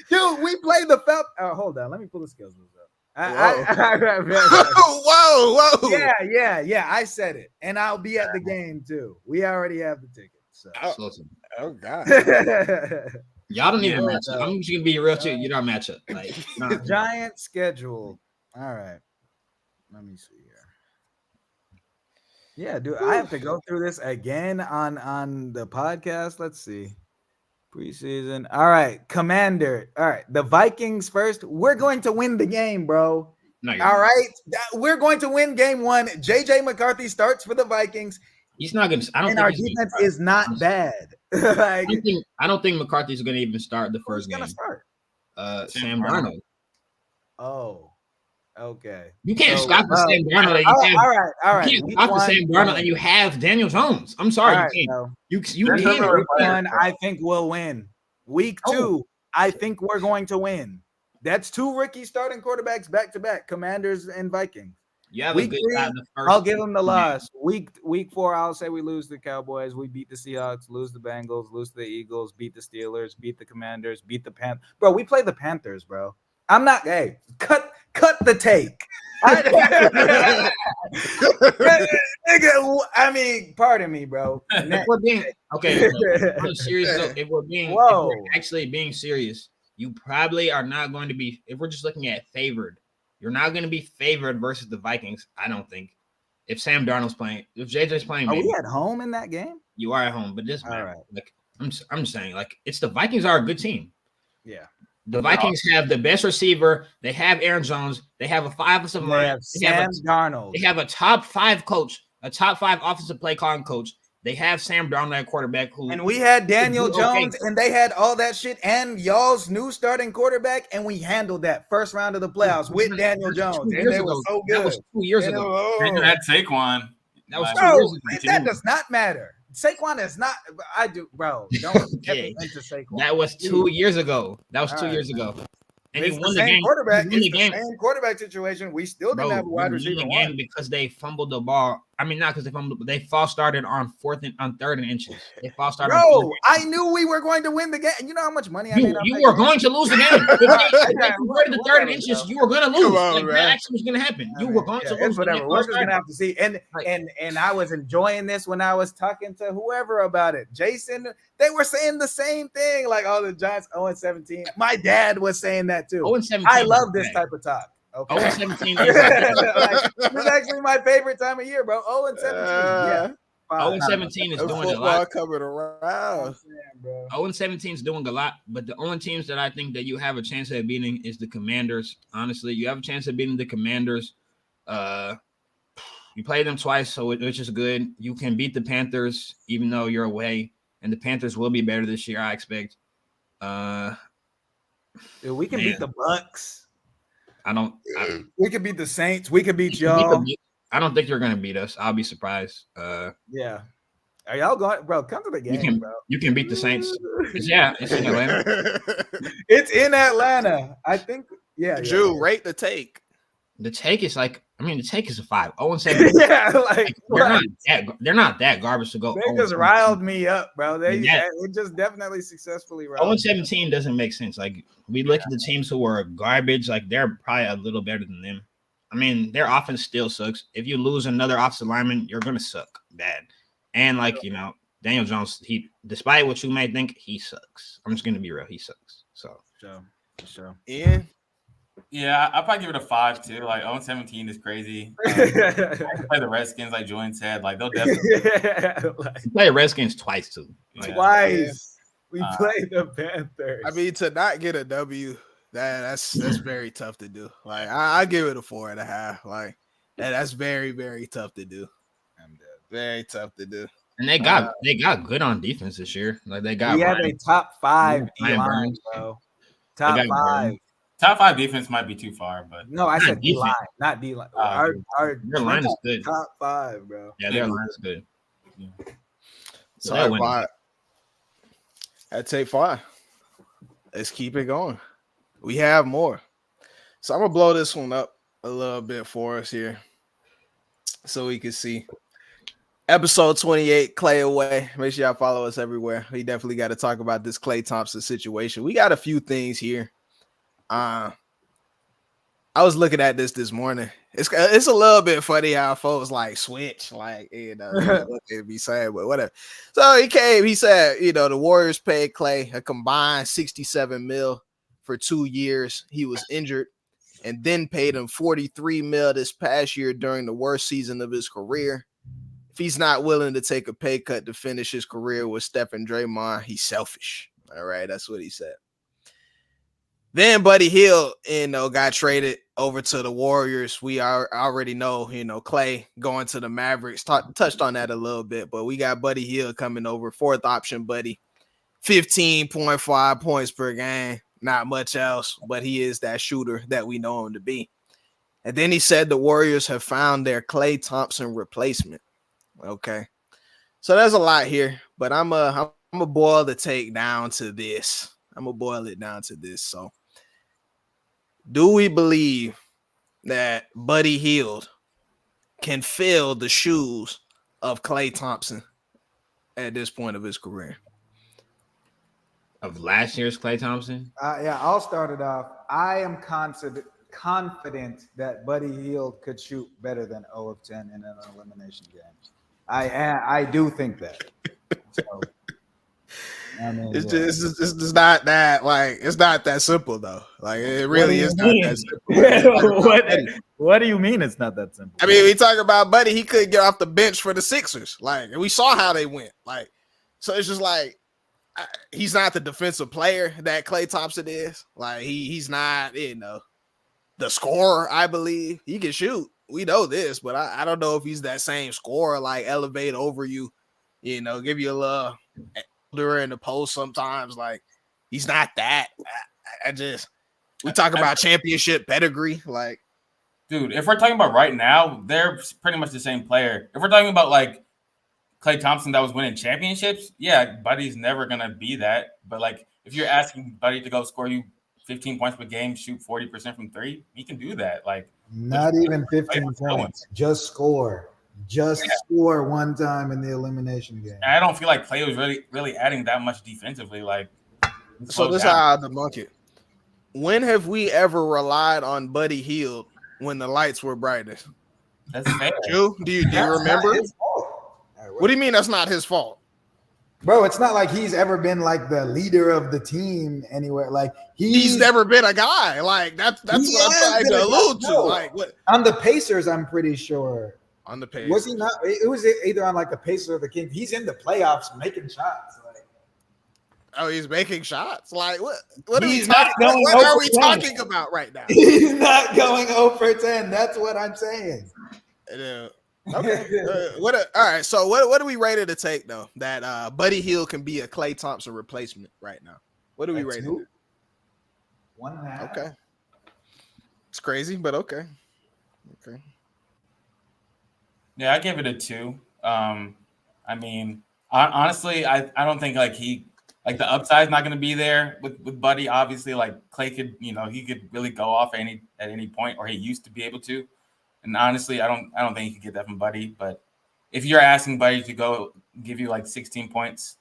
Dude, we played the Falcons. Oh, hold on. Let me pull the skills up. Whoa. Yeah. I said it, and I'll be at the game too. We already have the ticket. So. Oh God. Y'all don't even match up. I'm just gonna be real too. You don't match up. Like, Giant schedule. All right. Let me see here. Yeah, dude, I have to go through this again on the podcast. Let's see. Preseason. All right, Commander. All right, the Vikings first. We're going to win the game, bro. No, all right, we're going to win game 1. JJ McCarthy starts for the Vikings. He's not going to. I don't think our defense is not bad. I don't think McCarthy's going to even start the first game. Start? Sam Darnold. Oh, okay. You can't stop the Sam Darnold. All right. You can't stop the Sam Darnold, and you have Daniel Jones. I'm sorry, you can't. You can't. Week 1, I think we'll win. Week 2, I think we're going to win. That's 2 rookie starting quarterbacks back to back, Commanders and Vikings. Yeah, week 3, I'll give them the loss. Week 4, I'll say we lose the Cowboys. We beat the Seahawks, lose the Bengals, lose the Eagles, beat the Steelers, beat the Commanders, beat the Panthers. Bro, we play the Panthers, bro. I'm not. Hey, cut the take. I mean, pardon me, bro. If we're being I'm serious though. If we're actually being serious, you probably are not going to be. If we're just looking at favored, you're not going to be favored versus the Vikings. I don't think. If Sam Darnold's playing, if JJ's playing, are we at home in that game? You are at home, but this all right. Like I'm just saying, like it's the Vikings are a good team. Yeah. The Vikings have the best receiver. They have Aaron Jones. They have a 5 offensive line. Sam Darnold. They have a top 5 coach, a top 5 offensive play calling coach. They have Sam Darnold at quarterback, and we had Daniel okay. Jones, and they had all that shit, and y'all's new starting quarterback, and we handled that first round of the playoffs with Daniel Jones, and they were so good. That was 2 years ago. And you had Saquon. That was 2 No, years ago. that does not matter. Saquon is not. I do, bro. Don't get me into Saquon. That was 2 years ago. That was All 2 right. years ago. And It's he the won the same game. quarterback. He won It's the the game. same quarterback situation. We still didn't have a wide receiver game one. because they fumbled the ball. I mean, not because they fumbled, but they false started on third and inches. They false started. Bro, I knew we were going to win the game. You know how much money I made? You were going to lose the game. If they converted the third and inches, you were going to lose. on, Like, that actually was going to happen. You were going to lose. It's whatever. We're just gonna have to see. And I was enjoying this when I was talking to whoever about it. Jason, they were saying the same thing. Like, oh, the Giants 0-17. My dad was saying that too. 0-17. I love this type of talk. Okay. 0-17 it's actually my favorite time of year, bro. 0-17. Yeah. 0-17 is doing a lot. Coming around. 0-17 is doing a lot, but the only teams that I think that you have a chance at beating is the Commanders. Honestly, you have a chance at beating the Commanders. You play them twice, so which is good. You can beat the Panthers, even though you're away, and the Panthers will be better this year, I expect. Dude, we can beat the Bucks. We could beat the Saints. We could beat y'all. I don't think you're gonna beat us. I'll be surprised. Yeah. Are y'all going, bro? Come to the game, bro. You can beat the Saints. Yeah, it's in Atlanta. It's in Atlanta. I think. Yeah. Drew, rate the take. The take is like, the take is a 5. 0-7. Yeah, like they're not that garbage to go. They just riled me up, bro. It just definitely successfully riled. 0-17 doesn't make sense. Like, we look at the teams who are garbage, like they're probably a little better than them. I mean, their offense still sucks. If you lose another offensive lineman, you're gonna suck bad. And Daniel Jones, despite what you may think, he sucks. I'm just gonna be real, he sucks. So sure. Ian? Yeah, I'll probably give it a 5 too. Like 0-17 is crazy. I can play the Redskins, like Julian said. Like they'll definitely play the Redskins twice too. Twice. We played the Panthers. I mean, to not get a W, that's very tough to do. Like I give it a 4.5. Like that's very, very tough to do. Very tough to do. And they got good on defense this year. Like they got. We have a top 5 line, bro. Top 5. Top 5 defense might be too far, but no, I said D line, not D line. Our their line is good. Top 5, bro. Yeah, their line is good. Yeah. So I'd take 5. Let's keep it going. We have more. So I'm gonna blow this one up a little bit for us here, so we can see. Episode 28, Klay Away. Make sure y'all follow us everywhere. We definitely got to talk about this Klay Thompson situation. We got a few things here. I was looking at this morning. It's a little bit funny how folks like switch, like what they be saying, but whatever. So he said, the Warriors paid Klay a combined $67 million for 2 years. He was injured, and then paid him $43 million this past year during the worst season of his career. If he's not willing to take a pay cut to finish his career with Steph and Draymond, he's selfish. All right, that's what he said. Then Buddy Hield, got traded over to the Warriors. We already know, Klay going to the Mavericks. Touched on that a little bit, but we got Buddy Hield coming over, 4th option Buddy. 15.5 points per game. Not much else, but he is that shooter that we know him to be. And then he said the Warriors have found their Klay Thompson replacement. Okay. So there's a lot here, but I'm a boil the take down to this. I'm going to boil it down to this. So do we believe that Buddy Hield can fill the shoes of Klay Thompson at this point of his career? Of last year's Klay Thompson? Yeah, I'll start it off. I am confident that Buddy Hield could shoot better than 0 of 10 in an elimination game. I do think that. So, it's just not that it's not that simple though. Like it really is not that simple. What do you mean it's not that simple? I mean, we talk about Buddy, he couldn't get off the bench for the Sixers. Like, and we saw how they went. Like, so it's just like he's not the defensive player that Klay Thompson is. Like he's not, the scorer. I believe he can shoot. We know this, but I don't know if he's that same scorer, like elevate over you give you a little elder in the post sometimes. Like, he's not that. We talk about championship pedigree. Like, dude, if we're talking about right now, they're pretty much the same player. If we're talking about like Klay Thompson that was winning championships, yeah, Buddy's never gonna be that. But like, if you're asking Buddy to go score you 15 points per game, shoot 40% from three, he can do that. Like, not even 15 points, just score. Score one time in the elimination game. I don't feel like Klay was really adding that much defensively. Like, so this is how I debunk it. When have we ever relied on Buddy Hield when the lights were brightest? That's fair. Do you remember? What do you mean that's not his fault? Bro, it's not like he's ever been like the leader of the team anywhere. Like he's never been a guy. Like that's what I'm trying to allude to. Like what on the Pacers, I'm pretty sure. On the Pacers. Was he not? It was either on like the Pacers or the Kings. He's in the playoffs making shots. Like, oh, he's making shots. Like what are we talking about right now? He's not going 0 for 10. That's what I'm saying. Okay. All right. So what do we rate it to take though? That Buddy Hield can be a Klay Thompson replacement right now. What do we rate it? 1.5. Okay. It's crazy, but okay. Okay. Yeah, I give it a 2. I mean, honestly, I don't think like the upside's not going to be there with Buddy. Obviously, like Klay could, he could really go off at any point, or he used to be able to. And honestly, I don't think you could get that from Buddy. But if you're asking Buddy to go give you like 16 points,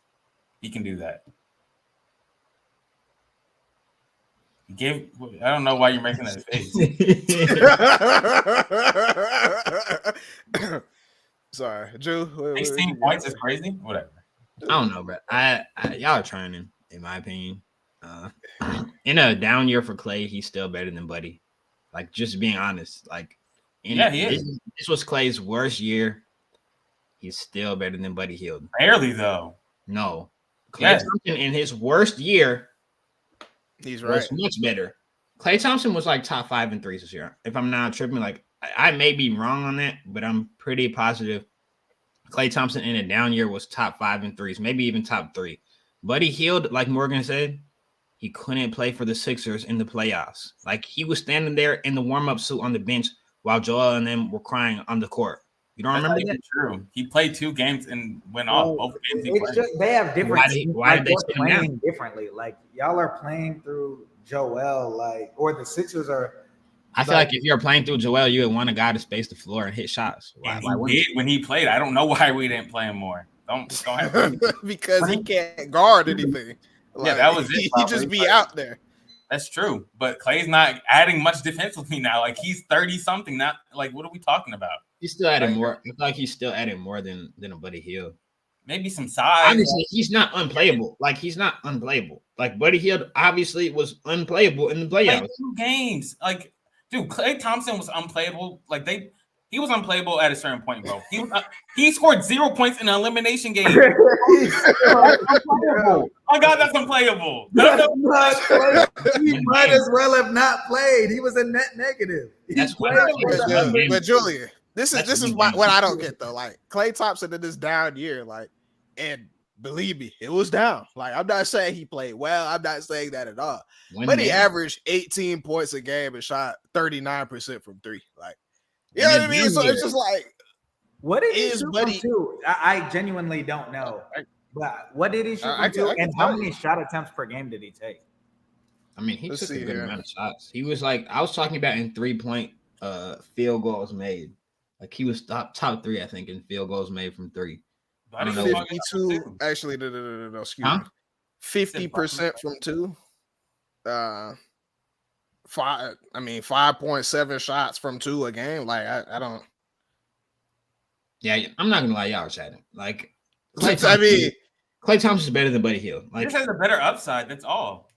he can do that. I don't know why you're making that face. Sorry, Drew. 16 points is crazy. Whatever. I don't know, bro. Y'all are trying him, in my opinion. In a down year for Klay, he's still better than Buddy. Like, just being honest. Like, he is. This was Klay's worst year. He's still better than Buddy Hield. Barely though. No. Klay Thompson in his worst year, he's right. Much better. Klay Thompson was like top 5 in threes this year. If I'm not tripping, like I may be wrong on that, but I'm pretty positive. Klay Thompson in a down year was top 5 in threes, maybe even top 3. Buddy Hield, like Morgan said, he couldn't play for the Sixers in the playoffs. Like he was standing there in the warm-up suit on the bench while Joel and them were crying on the court. You don't remember that? True. He played 2 games and went off. Both games it's just they have different. Why did they playing differently? Like y'all are playing through Joel, like, or the Sixers are. I feel like if you're playing through Joel, you would want a guy to space the floor and hit shots. Why did when he played. I don't know why we didn't play him more. Don't have because he can't guard anything. Yeah, that was it. He just be out there. That's true, but Klay's not adding much defensively now. Like he's 30 something. Not like what are we talking about? He's still adding more. I feel like he's still adding more than a Buddy Hield. Maybe some size. Obviously, he's not unplayable. Like he's not unplayable. Like Buddy Hield obviously was unplayable in the playoffs. Like 2 games. Like, dude, Klay Thompson was unplayable. Like he was unplayable at a certain point, bro. He scored 0 points in an elimination game. Oh my God, that's unplayable. He might as well have not played. He was a net negative. But Julian, this is what I don't get though. Like Klay Thompson in this down year, like, and believe me, it was down. Like I'm not saying he played well. I'm not saying that at all. But he averaged 18 points a game and shot 39% from 3. Like, you know what I mean? So it's just like, what did he shoot from 2? I genuinely don't know. But what did he shoot from 2? And how many shot attempts per game did he take? I mean, he took a good amount of shots. He was like, I was talking about in 3-point field goals made. Like he was top 3, I think, in field goals made from 3. I don't know. 52. Actually, no. Excuse me. 50% from 2. 5.7 shots from 2 a game. Like I don't. Yeah, I'm not gonna lie, y'all are chatting. Like, Klay Thompson is better than Buddy Hield. Like, he just has a better upside. That's all.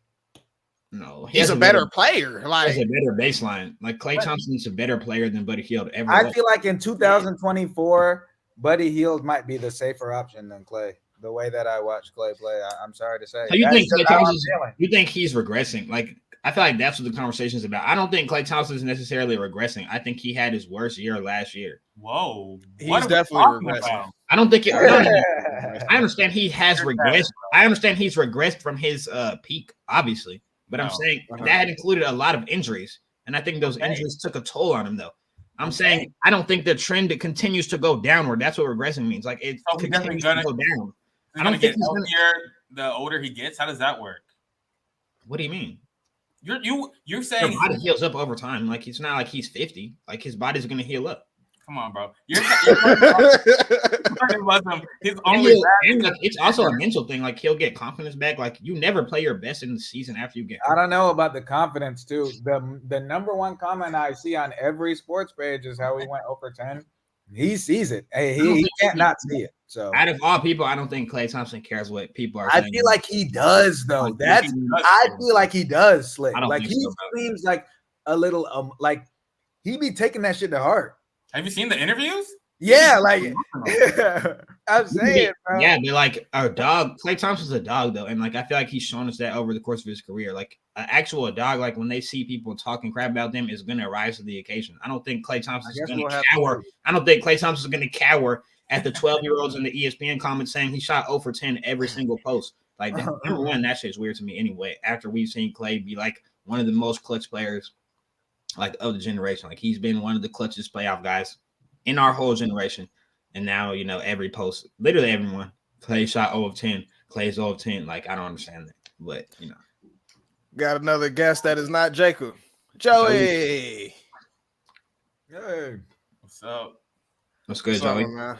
No, he's a better player. Like, he has a better baseline. Like Klay Thompson is a better player than Buddy Hield ever. I feel like in 2024, Buddy Hield might be the safer option than Klay. The way that I watch Klay play, I'm sorry to say. So you think Klay Thompson? You think he's regressing? Like, I feel like that's what the conversation is about. I don't think Klay Thompson is necessarily regressing. I think he had his worst year last year. Whoa, he's definitely regressing. I don't think it. I understand he has regressed. I understand he's regressed from his peak, obviously. But I'm saying that had included a lot of injuries. And I think those injuries took a toll on him, though. I'm saying I don't think the trend continues to go downward. That's what regressing means. Like it continues to go down. I don't think he's healthier the older he gets. How does that work? What do you mean? You're saying your body heals up over time. Like it's not like he's 50. Like his body's gonna heal up. Come on, bro. You're talking about his only. And like, it's also a mental thing. Like he'll get confidence back. Like you never play your best in the season after you get hurt. I don't know about the confidence too. The number one comment I see on every sports page is how he went over 10. He sees it. Hey, he can't not see it. So out of all people, I don't think Klay Thompson cares what people are saying. I feel like he does, though. I feel like he does, Slick. Like he seems like a little like he be taking that shit to heart. Have you seen the interviews? Yeah, like I'm saying, bro. Yeah, but like a dog. Klay Thompson's a dog, though, and like I feel like he's shown us that over the course of his career. Like an actual dog, like when they see people talking crap about them, is going to rise to the occasion. I don't think Klay Thompson is going to cower. I don't think Klay Thompson is going to cower at the 12-year-olds in the ESPN comments saying he shot 0 for 10 every single post. Like number one, that shit's weird to me anyway. After we've seen Klay be like one of the most clutch players, like of the generation, like he's been one of the clutchest playoff guys in our whole generation. And now, you know, every post, literally everyone, Klay shot 0 of 10, Klay's 0 of 10. Like, I don't understand that. But, you know. Got another guest that is not Jacob. Joey. Hey. What's up? What's good, Joey? Man?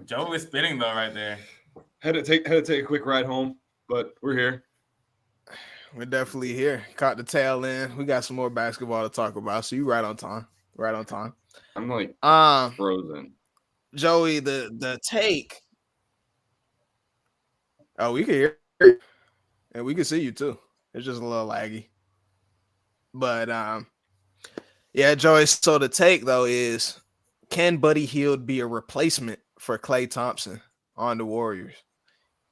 Joey was spinning, though, right there. Had to take a quick ride home, but we're here. We're definitely here. Caught the tail end. We got some more basketball to talk about. So you right on time. Right on time. I'm like frozen. Joey, the take. Oh, we can hear you. And we can see you too. It's just a little laggy. But yeah, Joey. So the take though is, can Buddy Hield be a replacement for Klay Thompson on the Warriors?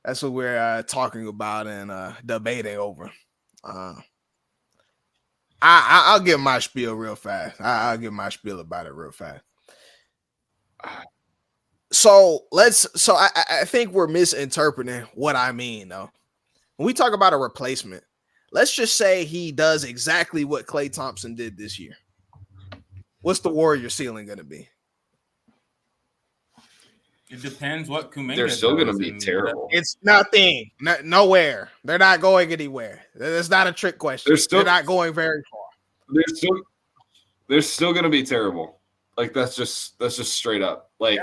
That's what we're talking about and debating over. I'll give my spiel real fast. I'll give my spiel about it real fast. So I think we're misinterpreting what I mean though. When we talk about a replacement, let's just say he does exactly what Klay Thompson did this year. What's the Warrior ceiling going to be? It depends what Kuminga. They're still going to be terrible. It's nothing. Nowhere. They're not going anywhere. It's not a trick question. They're not going very far. They're still going to be terrible. Like that's just straight up. Like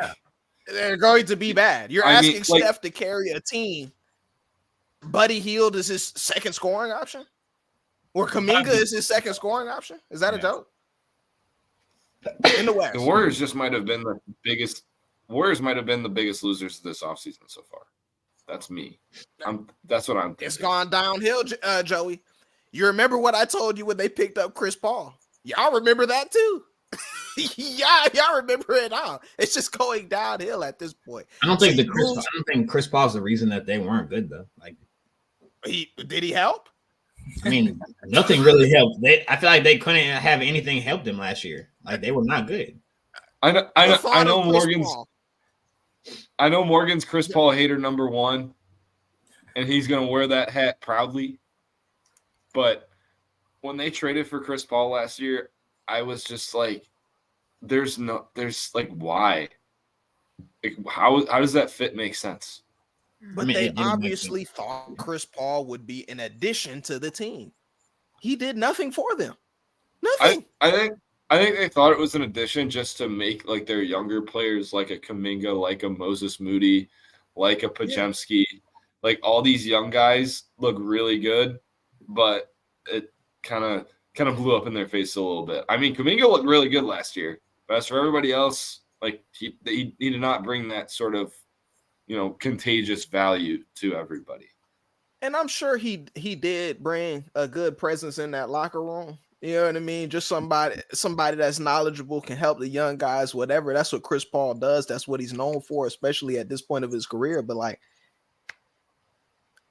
they're going to be bad. You're asking Steph to carry a team. Buddy Hield is his second scoring option, or Kuminga is his second scoring option. Is that a joke? In the West, the Warriors just might have been the biggest. Warriors might have been the biggest losers this offseason so far. That's me. That's what I'm thinking. It's gone downhill, Joey. You remember what I told you when they picked up Chris Paul? Y'all remember that too? y'all remember it all. It's just going downhill at this point. I don't think Chris Paul's the reason that they weren't good though. Like, did he help? I mean, nothing really helped. I feel like they couldn't have anything help them last year. Like they were not good. I know Morgan's Chris Paul hater number one, and he's gonna wear that hat proudly. But when they traded for Chris Paul last year, I was just like, there's why? Like, how does that fit make sense? But they obviously thought Chris Paul would be an addition to the team. He did nothing for them. Nothing. I think they thought it was an addition just to make like their younger players, like a Kuminga, like a Moses Moody, like a Podziemski, like all these young guys look really good, but it kind of blew up in their face a little bit. I mean, Kuminga looked really good last year, but as for everybody else, like he did not bring that sort of, contagious value to everybody. And I'm sure he did bring a good presence in that locker room. You know what I mean? Just somebody that's knowledgeable, can help the young guys, whatever. That's what Chris Paul does. That's what he's known for, especially at this point of his career. But like,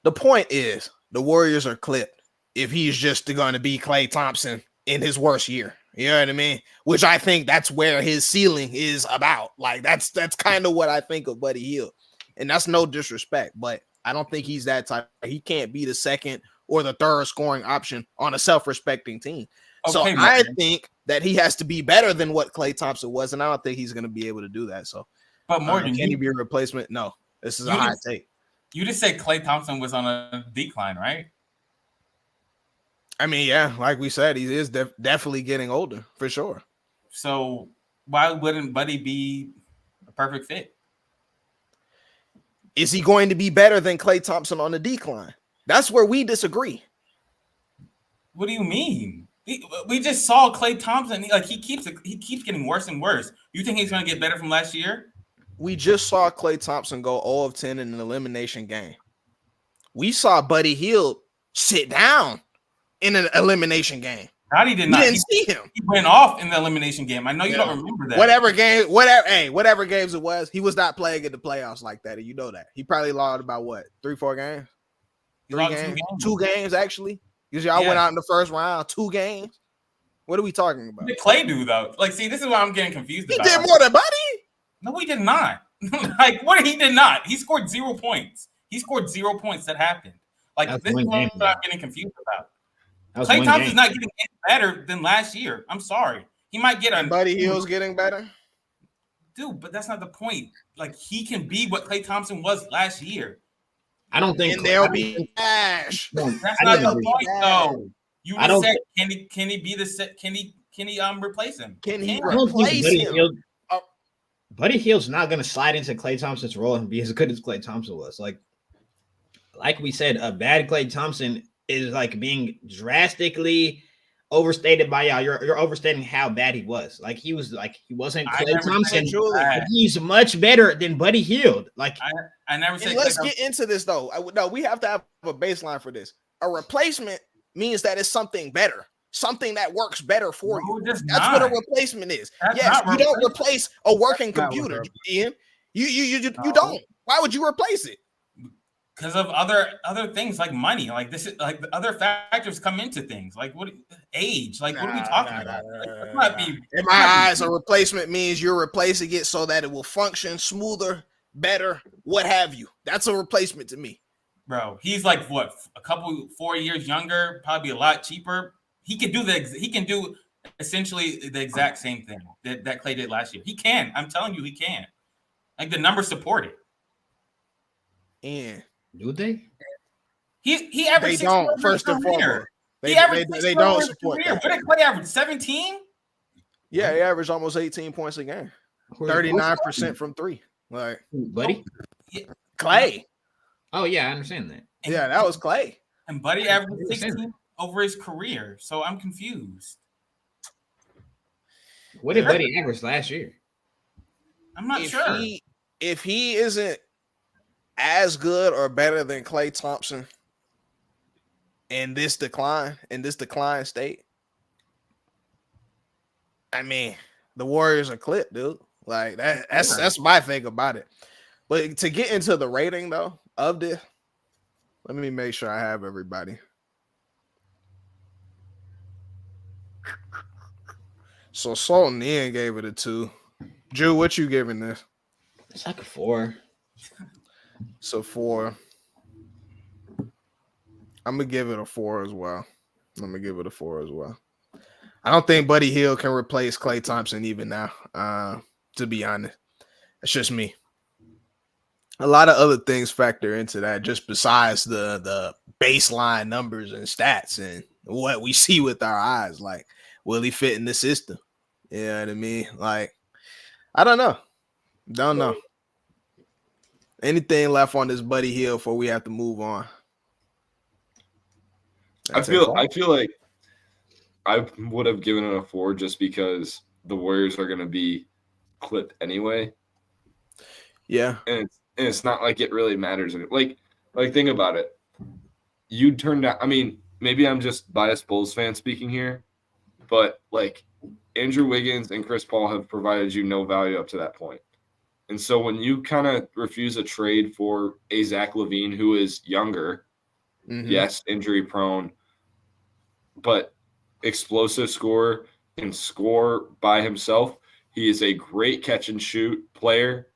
the point is, the Warriors are clipped if he's just going to be Klay Thompson in his worst year. You know what I mean? Which I think that's where his ceiling is about. Like that's kind of what I think of Buddy Hield. And that's no disrespect, but I don't think he's that type. He can't be the second or the third scoring option on a self-respecting team. So Okay, I Morgan. think that he has to be better than what Klay Thompson was, and I don't think he's going to be able to do that. So, But Morgan, can he be a replacement? No, this is a you hot just- take. You just said Klay Thompson was on a decline, right? I mean, yeah, like we said, he is definitely getting older for sure. So why wouldn't Buddy be a perfect fit? Is he going to be better than Klay Thompson on the decline? That's where we disagree. What do you mean? We just saw Klay Thompson. He keeps getting worse and worse. You think he's going to get better from last year? We just saw Klay Thompson go 0 of 10 in an elimination game. We saw Buddy Hield sit down in an elimination game. He did not. We didn't see him. He went off in the elimination game. I know you don't remember that. Whatever games it was, he was not playing in the playoffs like that, and you know that. He probably lost about 3-4 games. He lost 2 games. 2 games actually. Because y'all went out in the first round, 2 games. What are we talking about? What did Klay do though? See, this is why I'm getting confused. He did more than Buddy. No, he did not. He did not. He scored 0 points. He scored 0 points. That happened. This is what I'm getting confused about. Klay Thompson's not getting any better than last year. I'm sorry. He might get a Buddy Hield's getting better. Dude, but that's not the point. He can be what Klay Thompson was last year. I don't think and there'll be Ash. That's not the point, though. You just said, can he be the set? Can he replace him? Can he replace him? Buddy Hield's not going to slide into Klay Thompson's role and be as good as Klay Thompson was. Like we said, a bad Klay Thompson is being drastically overstated by y'all. You're overstating how bad he was. He wasn't Klay Thompson. He's much better than Buddy Hield. I never said. Let's get into this though. No, we have to have a baseline for this. A replacement means that it's something better, something that works better for you. That's what a replacement is. Yes, you don't replace a working computer, Ian. You don't. Why would you replace it? Because of other things like money, this is the other factors come into things what age, what are we talking about? In my eyes, a replacement means you're replacing it so that it will function smoother, better, what have you. That's a replacement to me. Bro, he's a couple 4 years younger, probably a lot cheaper. He can do essentially the exact same thing that Klay did last year. He can. I'm telling you, he can. The numbers support it. And do they? He averaged. They don't. First and foremost, they don't support that. What did Klay average? 17. Yeah, he averaged almost 18 points a game. 39% from 3. Buddy, Klay. Oh yeah, I understand that. Yeah, that was Klay. And Buddy averaged 16 over his career. So I'm confused. What did Buddy average last year? I'm not sure. If he isn't as good or better than Klay Thompson in this decline state, I mean, the Warriors are clipped, dude. That's my thing about it. But to get into the rating though of this, let me make sure I have everybody. So Sultan Ian gave it a 2. Drew, what you giving this? It's a 4. So 4. I'm gonna give it a 4 as well. I don't think Buddy Hield can replace Klay Thompson even now. To be honest, it's just me. A lot of other things factor into that, just besides the baseline numbers and stats and what we see with our eyes. Will he fit in the system? You know what I mean? I don't know. Don't know. Anything left on this Buddy Hield before we have to move on? I feel like I would have given it a 4 just because the Warriors are going to be clipped anyway. Yeah, and it's not like it really matters. Think about it. You turned out. I mean, maybe I'm just biased Bulls fan speaking here, but Andrew Wiggins and Chris Paul have provided you no value up to that point. And so when you kind of refuse a trade for a Zach LaVine, who is younger, yes, injury prone, but explosive scorer, can score by himself. He is a great catch and shoot player.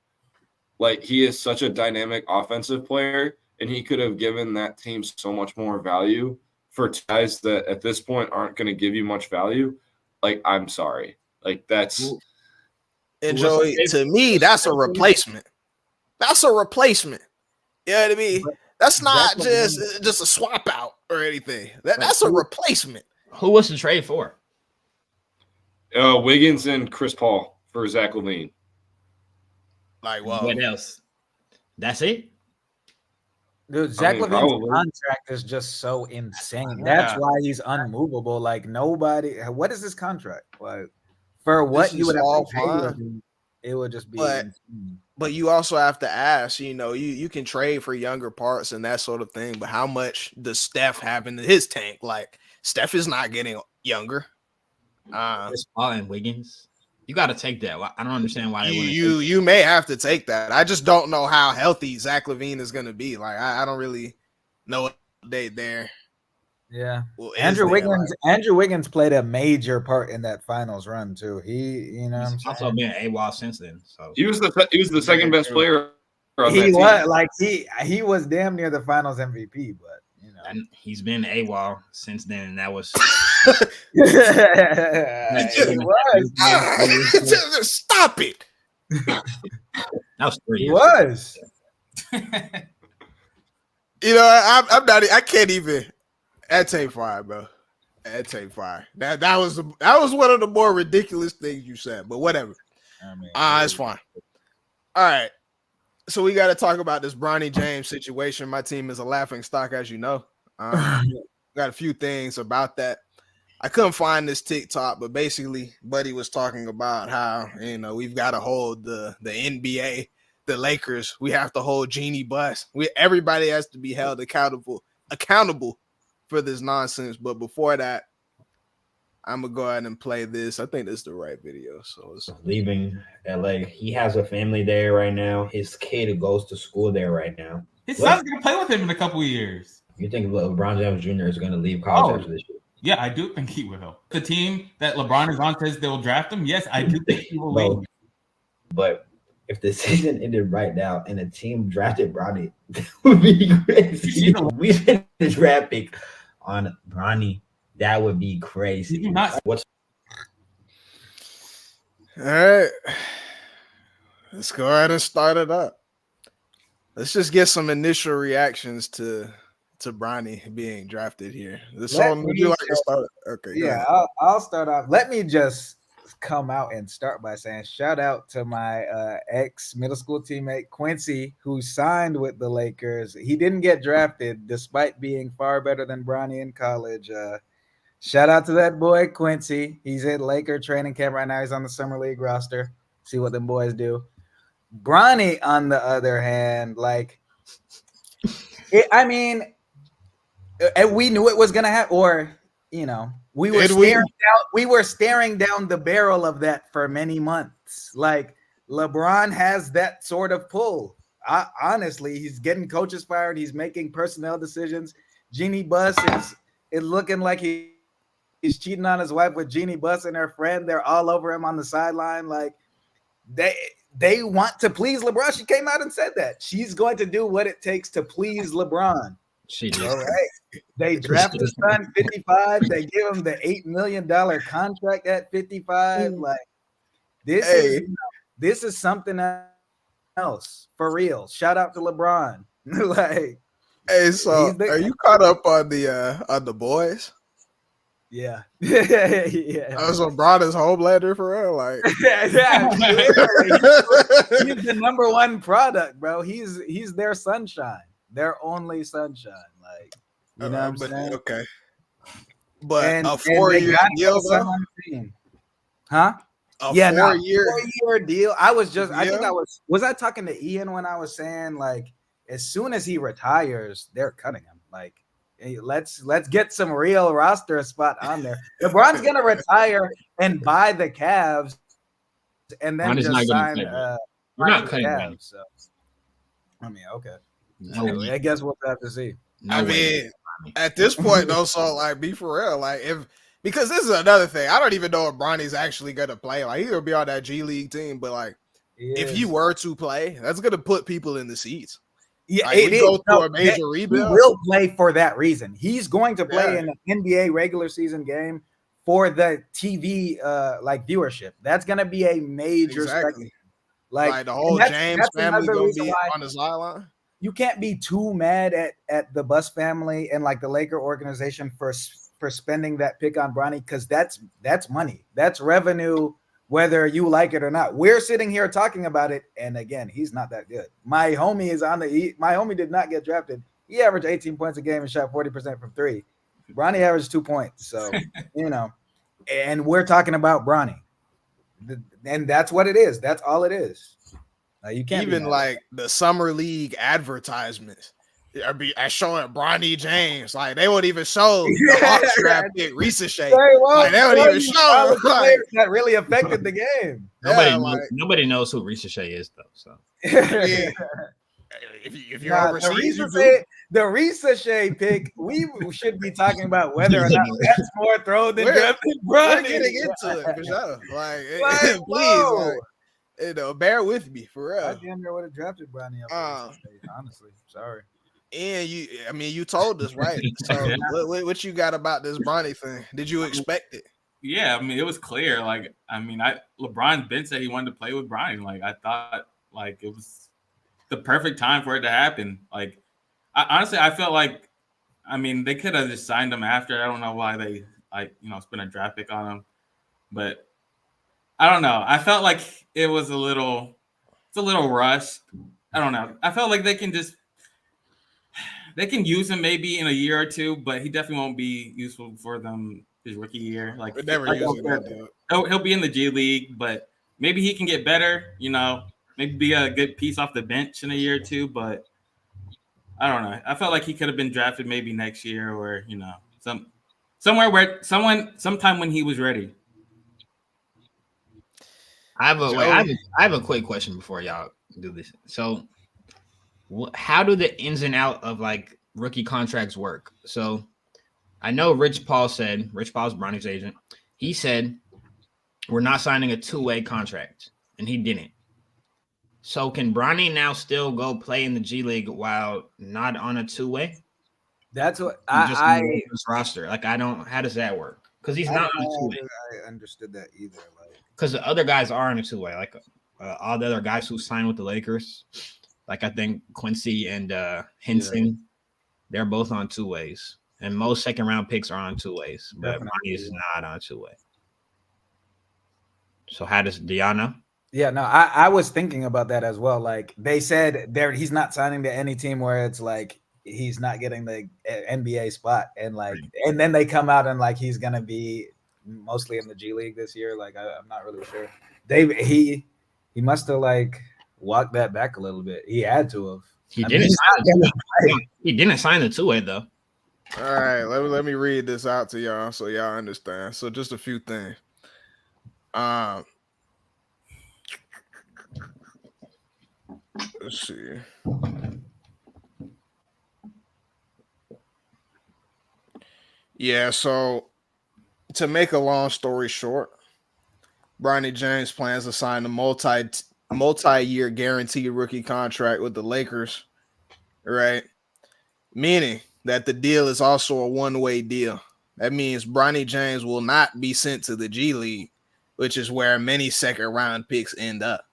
Like, he is such a dynamic offensive player, and he could have given that team so much more value for guys that at this point aren't going to give you much value. Like, I'm sorry. Like, that's. And Joey, to me, that's a replacement. That's a replacement. You know what I mean? That's not just a swap out or anything. That's a replacement. Who was the trade for? Wiggins and Chris Paul for Zach LaVine. Like, well, What else? That's it? Dude, Zach LaVine's probably. contract is just so insane. Yeah. That's why he's unmovable. Like, nobody. What is his contract? Like, for what This you would is have all to pay fine. him, it would just be. But- insane. But you also have to ask, you know, you can trade for younger parts and that sort of thing, but how much does Steph have in his tank? Like, Steph is not getting younger. Chris Paul and Wiggins. You got to take that. I don't understand why they wouldn't. You may have to take that. I just don't know how healthy Zach LaVine is going to be. Like, I don't really know what they there. Yeah, Well, Andrew Wiggins played a major part in that finals run too. You know, what I'm He's saying? also been AWOL since then. So He was the second best player on that He team. was like he was damn near the finals MVP, but you know, and he's been AWOL since then, and that was he was. Stop it. that was 3 He years. was. You know, I'm not. I can't even. That tape fire, bro. That tape fire. That was one of the more ridiculous things you said, but whatever. I mean, It's fine. All right. So we got to talk about this Bronny James situation. My team is a laughing stock, as you know. Got a few things about that. I couldn't find this TikTok, but basically, Buddy was talking about how, you know, we've got to hold the NBA, the Lakers. We have to hold Jeannie Buss. Everybody has to be held accountable for this nonsense. But before that, I'm gonna go ahead and play this. I think this is the right video. So it's Leaving LA. He has a family there right now. His kid goes to school there right now. His son's gonna play with him in a couple of years. You think LeBron James Jr. is going to leave college after this year? Yeah, I do think he will. The team that LeBron is on says they will draft him. Yes, I do think he will leave. But if the season ended right now and a team drafted Bronny, that would be crazy. We spent the draft pick on Bronny. That would be crazy. What's all right. Let's go ahead and start it up. Let's just get some initial reactions to Bronny being drafted here. Would you like to start? Okay. Yeah, I'll start off. Let me just come out and start by saying shout out to my ex middle school teammate Quincy, who signed with the Lakers. He didn't get drafted despite being far better than Bronny in college. Shout out to that boy Quincy. He's at Laker training camp right now. He's on the summer league roster. See what them boys do. Bronny, on the other hand, like, we knew it was gonna happen, or you know, we were staring down the barrel of that for many months. Like, LeBron has that sort of pull. Honestly, he's getting coaches fired. He's making personnel decisions. Jeannie Buss is looking like he's cheating on his wife with Jeannie Buss and her friend. They're all over him on the sideline. Like, they want to please LeBron. She came out and said that she's going to do what it takes to please LeBron. She did. All right. They draft his son 55. They give him the $8 million contract at 55. Like, this is something else for real. Shout out to LeBron. Like, hey, so are you caught up on the boys? Yeah. Yeah. I was LeBron is Homelander for real. Like, yeah, he's the number one product, bro. He's their sunshine. Their only sunshine, like, you know what I'm saying? Okay, but a 4-year deal, huh? A 4-year deal. I think I talking to Ian when I was saying, like, as soon as he retires, they're cutting him. Like, hey, let's get some real roster spot on there. LeBron's gonna retire and buy the Cavs, and then just sign. We're not cutting him. So, I mean, okay. No, I guess we'll have to see. I mean, at this point, though, so like, be for real, like, because this is another thing. I don't even know if Bronny's actually gonna play. Like, he's gonna be on that G League team, but like, if he were to play, that's gonna put people in the seats. Yeah, Like, it we is. go through No, a major he rebuild. will play for that reason. He's going to play Yeah. in an NBA regular season game for the TV like viewership. That's gonna be a major Exactly. spectacle. Like the and whole James family another gonna reason be why on the sideline. you can't be too mad at the Bus family and like the Laker organization for spending that pick on Bronny, because that's money, that's revenue, whether you like it or not. We're sitting here talking about it, and again, he's not that good. My homie is my homie did not get drafted. He averaged 18 points a game and shot 40% from three. Bronny averaged 2 points, so and we're talking about Bronny, and that's what it is. That's all it is. You can't even like the summer league advertisements are showing Bronny James. Like they won't even show the Hawks draft pick Ricochet. Like they won't even show players that really affected the game. Nobody knows who Ricochet is though. So if you're overseas, the Ricochet pick, we should be talking about whether or not that's more throw than drafting Bronny. We're getting into it for sure. Like please. Bear with me for real. I damn near would have drafted Bronny up. Honestly, sorry. And you told us, right? So what you got about this Bronny thing? Did you expect it? Yeah, I mean, it was clear. Like, I mean, LeBron Ben said he wanted to play with Bronny. Like, I thought like it was the perfect time for it to happen. Like, honestly, I felt like, I mean, they could have just signed him after. I don't know why they spent a draft pick on him, but I don't know. I felt like it was a little rushed. I don't know. I felt like they can use him maybe in a year or two, but he definitely won't be useful for them his rookie year. Like, we're never using that dude. He'll be in the G League, but maybe he can get better. Maybe be a good piece off the bench in a year or two. But I don't know. I felt like he could have been drafted maybe next year, or sometime when he was ready. I have a quick question before y'all do this. So, how do the ins and out of like rookie contracts work? So, I know Rich Paul's Bronny's agent. He said we're not signing a two-way contract, and he didn't. So, can Bronny now still go play in the G League while not on a two-way? That's what this roster. Like, I don't. How does that work? Because he's not on a two-way. I understood that either. Because the other guys are in a two-way, like all the other guys who signed with the Lakers, like I think Quincy and Henson, they're both on two ways, and most second-round picks are on two ways, but Bronny is not on two way. So how does Diana? Yeah, no, I was thinking about that as well. Like they said, he's not signing to any team where it's like he's not getting the NBA spot, and and then they come out and like he's gonna be mostly in the G League this year. Like I'm not really sure. He must have like walked that back a little bit. He had to have. He didn't sign the two-way though. All right, let me read this out to y'all so y'all understand. So just a few things. Let's see. Yeah, so to make a long story short, Bronny James plans to sign a multi-year guaranteed rookie contract with the Lakers, right? Meaning that the deal is also a one-way deal. That means Bronny James will not be sent to the G League, which is where many second-round picks end up.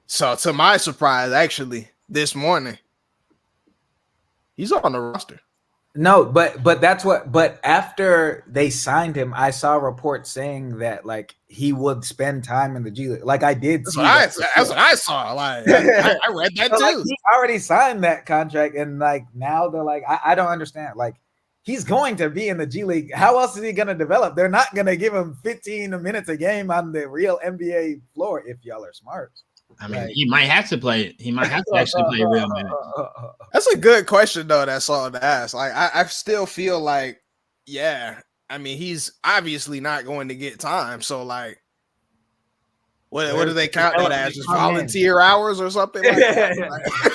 So to my surprise, actually, this morning, he's on the roster. No, but that's what. But after they signed him, I saw reports saying that like he would spend time in the G League. Like I did. That's what I saw. Like I read that so, too. Like, he already signed that contract, and like now they're like, I don't understand. Like he's going to be in the G League. How else is he going to develop? They're not going to give him 15 minutes a game on the real NBA floor if y'all are smart. I mean, he might have to play. He might have to actually play real minutes. That's a good question, though. That's all to ask. Like, I still feel like, yeah. I mean, he's obviously not going to get time. So, like, what do they count that as? Just volunteer hours or something like that?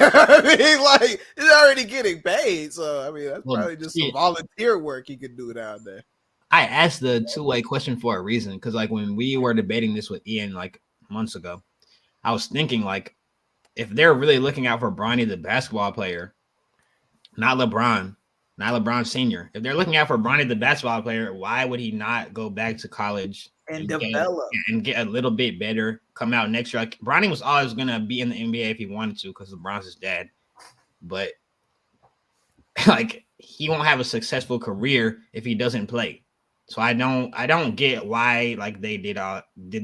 I mean, like, he's already getting paid. So, I mean, that's probably just some volunteer work he could do down there. I asked the two-way question for a reason because, like, when we were debating this with Ian, like, months ago. I was thinking, like, if they're really looking out for Bronny, the basketball player, not LeBron Senior. If they're looking out for Bronny, the basketball player, why would he not go back to college and develop and get a little bit better? Come out next year. Like Bronny was always gonna be in the NBA if he wanted to, because LeBron's his dad. But like he won't have a successful career if he doesn't play. So I don't get why like they did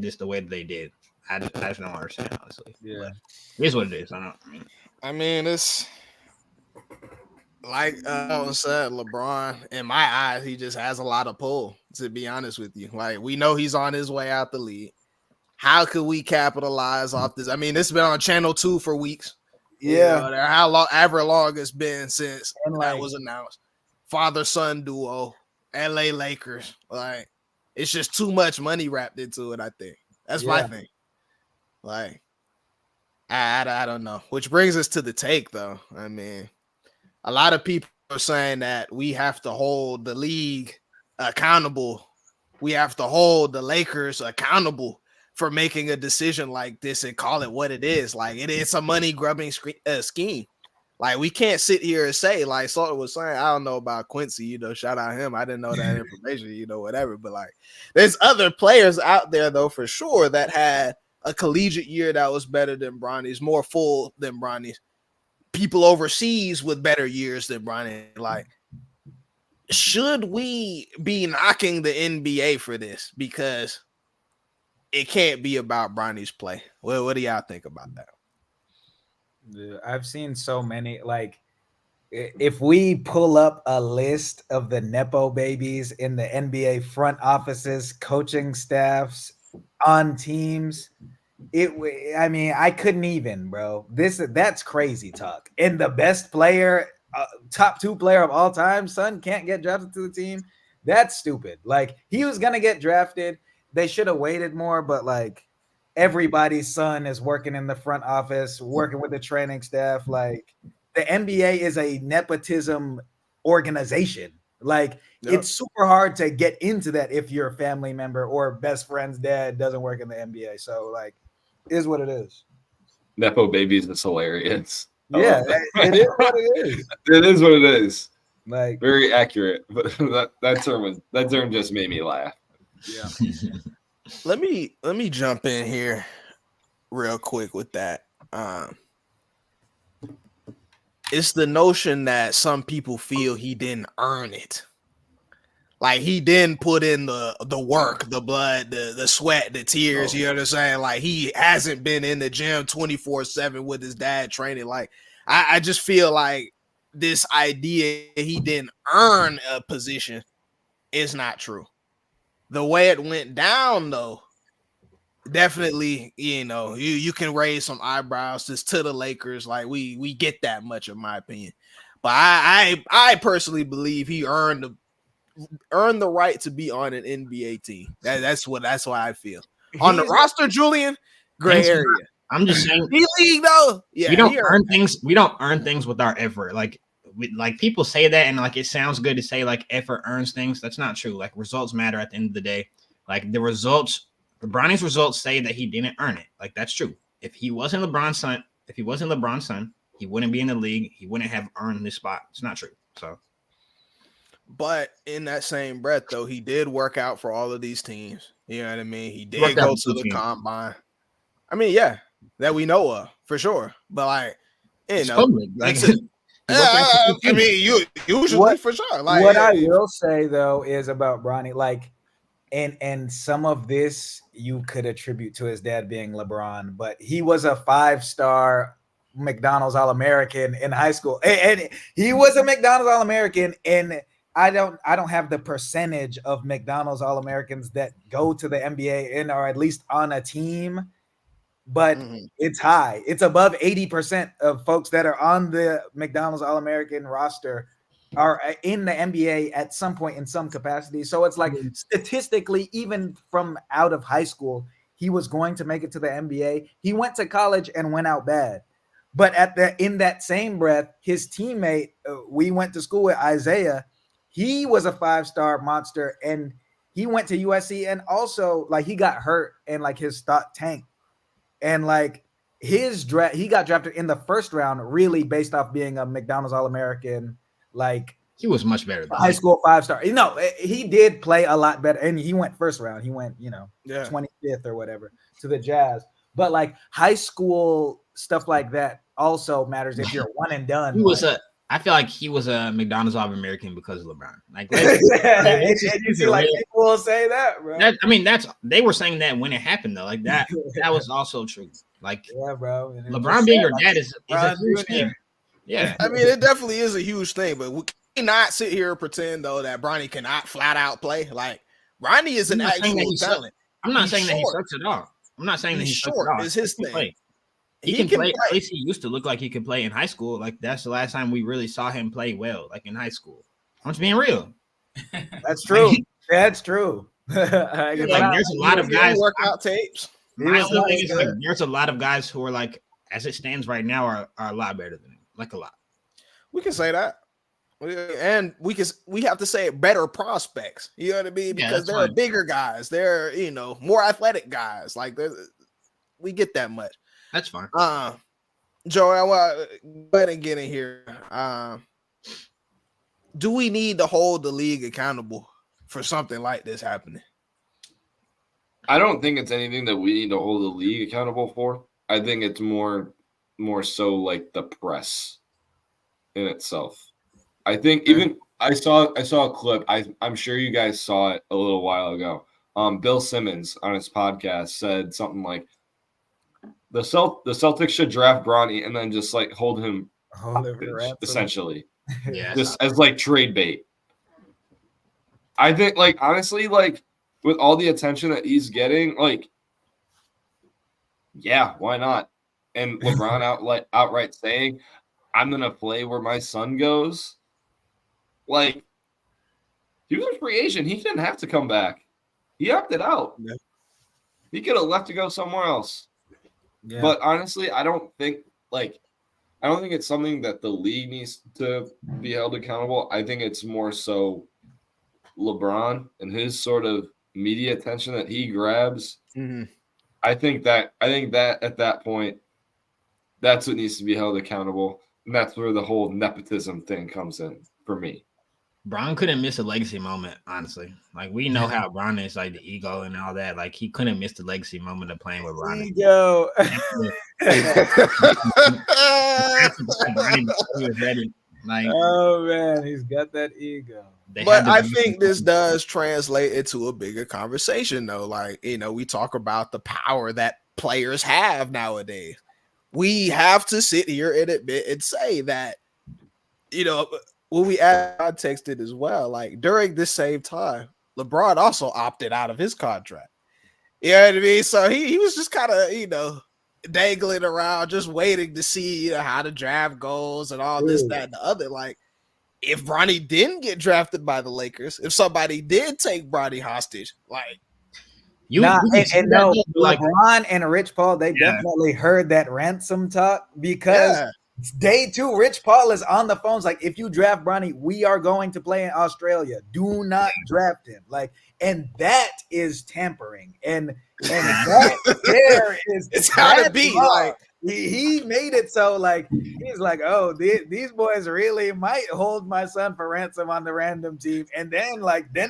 this the way that they did. I just don't understand, honestly. Yeah, but it is what it is. I mean, it's like I said, LeBron, in my eyes, he just has a lot of pull, to be honest with you. Like, we know he's on his way out the league. How could we capitalize off this? I mean, it's been on Channel 2 for weeks. Yeah. You know, however long it's been since that was announced. Father-son duo, LA Lakers. Like, it's just too much money wrapped into it, I think. That's my thing. Like, I don't know. Which brings us to the take, though. I mean, a lot of people are saying that we have to hold the league accountable. We have to hold the Lakers accountable for making a decision like this and call it what it is. Like, it's a money grubbing scheme. Like, we can't sit here and say, like Salter was saying, I don't know about Quincy, you know, shout out him. I didn't know that information, you know, whatever. But like, there's other players out there, though, for sure, that had a collegiate year that was better than Bronny's, more full than Bronny's. People overseas with better years than Bronny. Like, should we be knocking the NBA for this? Because it can't be about Bronny's play. Well, what do y'all think about that? Yeah, I've seen so many. Like, if we pull up a list of the Nepo babies in the NBA front offices, coaching staffs, on teams, I mean, I couldn't even, bro. That's crazy talk. And the best player, top 2 player of all time, son, can't get drafted to the team. That's stupid. Like, he was gonna get drafted. They should have waited more, but like, everybody's son is working in the front office, working with the training staff. Like, the NBA is a nepotism organization. Like, it's super hard to get into that if your family member or best friend's dad doesn't work in the NBA. So like, is what it is. Nepo babies is hilarious. Yeah, it is what it is. It is what it is. Like, very accurate. But that term just made me laugh. Yeah. Let me jump in here real quick with that. It's the notion that some people feel he didn't earn it. Like, he didn't put in the work, the blood, the sweat, the tears. You know what I'm saying? Like, he hasn't been in the gym 24/7 with his dad training. Like, I just feel like this idea he didn't earn a position is not true. The way it went down, though, definitely, you know, you can raise some eyebrows to the Lakers. Like, we get that much, in my opinion. But I personally believe he earned the right to be on an NBA team. That's why I feel. On the roster, Julian, gray area. I'm just saying, D-League though. Yeah, we don't earn things. We don't earn things with our effort. Like people say that, and like it sounds good to say like effort earns things. That's not true. Like, results matter at the end of the day. Like, the results, Bronny's results say that he didn't earn it. Like, that's true. If he wasn't LeBron's son, he wouldn't be in the league. He wouldn't have earned this spot. It's not true. So. But in that same breath, though, he did work out for all of these teams. You know what I mean? He did go to the combine. I mean, yeah, that we know of for sure. But like, you know, I mean, you usually for sure. Like, what I will say though is about Bronny, like, and some of this you could attribute to his dad being LeBron, but he was a 5-star McDonald's All-American in high school, and he was a McDonald's All-American and I don't have the percentage of McDonald's All-Americans that go to the NBA and are at least on a team, but it's high. It's above 80% of folks that are on the McDonald's All-American roster are in the NBA at some point in some capacity. So it's like statistically, even from out of high school, he was going to make it to the NBA. He went to college and went out bad. But in that same breath, his teammate, we went to school with Isaiah. He was a 5-star monster, and he went to USC, and also like he got hurt and like his stock tanked. and like his draft, he got drafted in the first round, really based off being a McDonald's All-American. Like he was much better than high school 5-star. You know, he did play a lot better, and he went first round. He went, 25th or whatever to the Jazz. But like high school stuff like that also matters if you're one and done. He was I feel like he was a McDonald's All-American because of LeBron. Like, you see, like people will say that, bro. They were saying that when it happened though. Like that was also true. Like, yeah, bro. LeBron being your dad is a huge thing. Yeah, I mean, it definitely is a huge thing, but we cannot sit here and pretend though that Bronny cannot flat out play. Like, Bronny is an actual talent. I'm not saying that he sucks at all. I'm not saying that he's short. It's his thing. He can play. At least he used to look like he could play in high school. Like that's the last time we really saw him play well, like in high school. I'm just being real. That's true. That's true. Like there's a lot of guys workout tapes. There's a lot of guys who are like, as it stands right now, are a lot better than him. Like a lot. We can say that. And we have to say better prospects. You know what I mean? Because they're bigger guys. They're more athletic guys. Like we get that much. That's fine. Joe, I want to go ahead and get in here. Do we need to hold the league accountable for something like this happening? I don't think it's anything that we need to hold the league accountable for. I think it's more so like the press in itself. I think even I saw a clip. I'm sure you guys saw it a little while ago. Bill Simmons on his podcast said something like, the Celtics should draft Bronny and then just like hold him essentially, just as like trade bait. I think, like, honestly, like with all the attention that he's getting, like, yeah, why not? And LeBron outright saying, "I'm gonna play where my son goes." Like, he was a free agent. He didn't have to come back. He opted out. Yeah. He could have left to go somewhere else. Yeah. But honestly, I don't think it's something that the league needs to be held accountable. I think it's more so LeBron and his sort of media attention that he grabs. Mm-hmm. I think that at that point, that's what needs to be held accountable. And that's where the whole nepotism thing comes in for me. Bron couldn't miss a legacy moment, honestly. Like, we know how Bron is, like the ego and all that. Like, he couldn't miss the legacy moment of playing with Bron. Ego. Like, oh man, he's got that ego. But I think this does translate into a bigger conversation, though. Like, we talk about the power that players have nowadays. We have to sit here and admit and say that, when we add context it as well, like during this same time, LeBron also opted out of his contract. You know what I mean? So he was just kind of, dangling around, just waiting to see how the draft goes and all this, that, and the other. Like, if Bronny didn't get drafted by the Lakers, if somebody did take Bronny hostage, like, LeBron and Rich Paul, they definitely heard that ransom talk because day 2, Rich Paul is on the phones like, if you draft Bronny, we are going to play in Australia. Do not draft him. Like, and that is tampering. And that there is it's how to be. Like, he made it so like he's like, oh, these boys really might hold my son for ransom on the random team. And then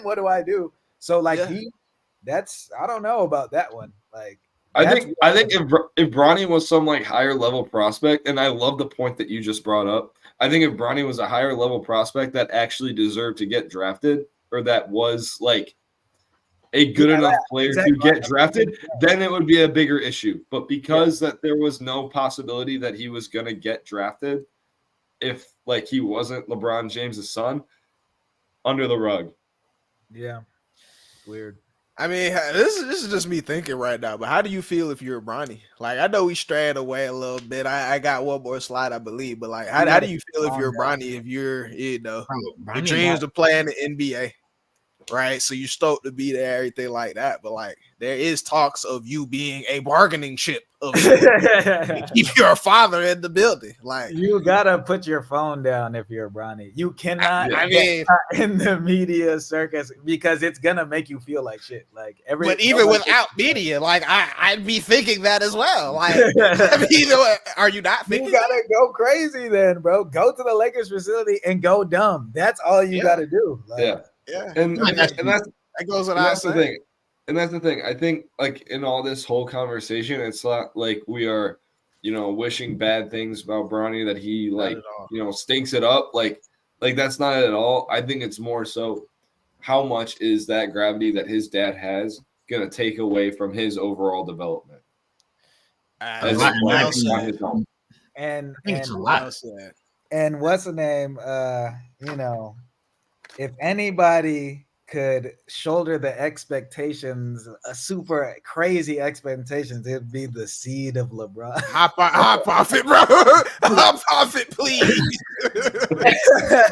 what do I do? So like I don't know about that one. Like, I think if Bronny was some like higher level prospect, and I love the point that you just brought up. I think if Bronny was a higher level prospect that actually deserved to get drafted, or that was like a good enough player to get drafted, then it would be a bigger issue. But because that there was no possibility that he was going to get drafted, if like he wasn't LeBron James' son, under the rug. Yeah, weird. I mean, this is just me thinking right now, but how do you feel if you're Bronny? Like, I know we strayed away a little bit. I got one more slide, I believe, but like, how do you feel if you're Bronny? If you're, the dreams of playing the NBA? right? So you stoked to be there, everything like that. But like, there is talks of you being a bargaining chip of keep your father in the building. Like, you gotta put your phone down if you're Bronny. You cannot. I mean, in the media circus because it's gonna make you feel like shit. Like but even without media, like I'd be thinking that as well. Like, I mean, are you not thinking? You gotta go crazy then, bro. Go to the Lakers facility and go dumb. That's all you gotta do. Like, yeah. And that's that goes without the thing. And that's the thing. I think, like, in all this whole conversation, it's not like we are, wishing bad things about Bronny, that he, like, stinks it up. Like that's not it at all. I think it's more so how much is that gravity that his dad has going to take away from his overall development. And it's a lot. And what's the name? If anybody could shoulder the expectations, super crazy expectations, it'd be the seed of LeBron. High profit, bro. High profit, please.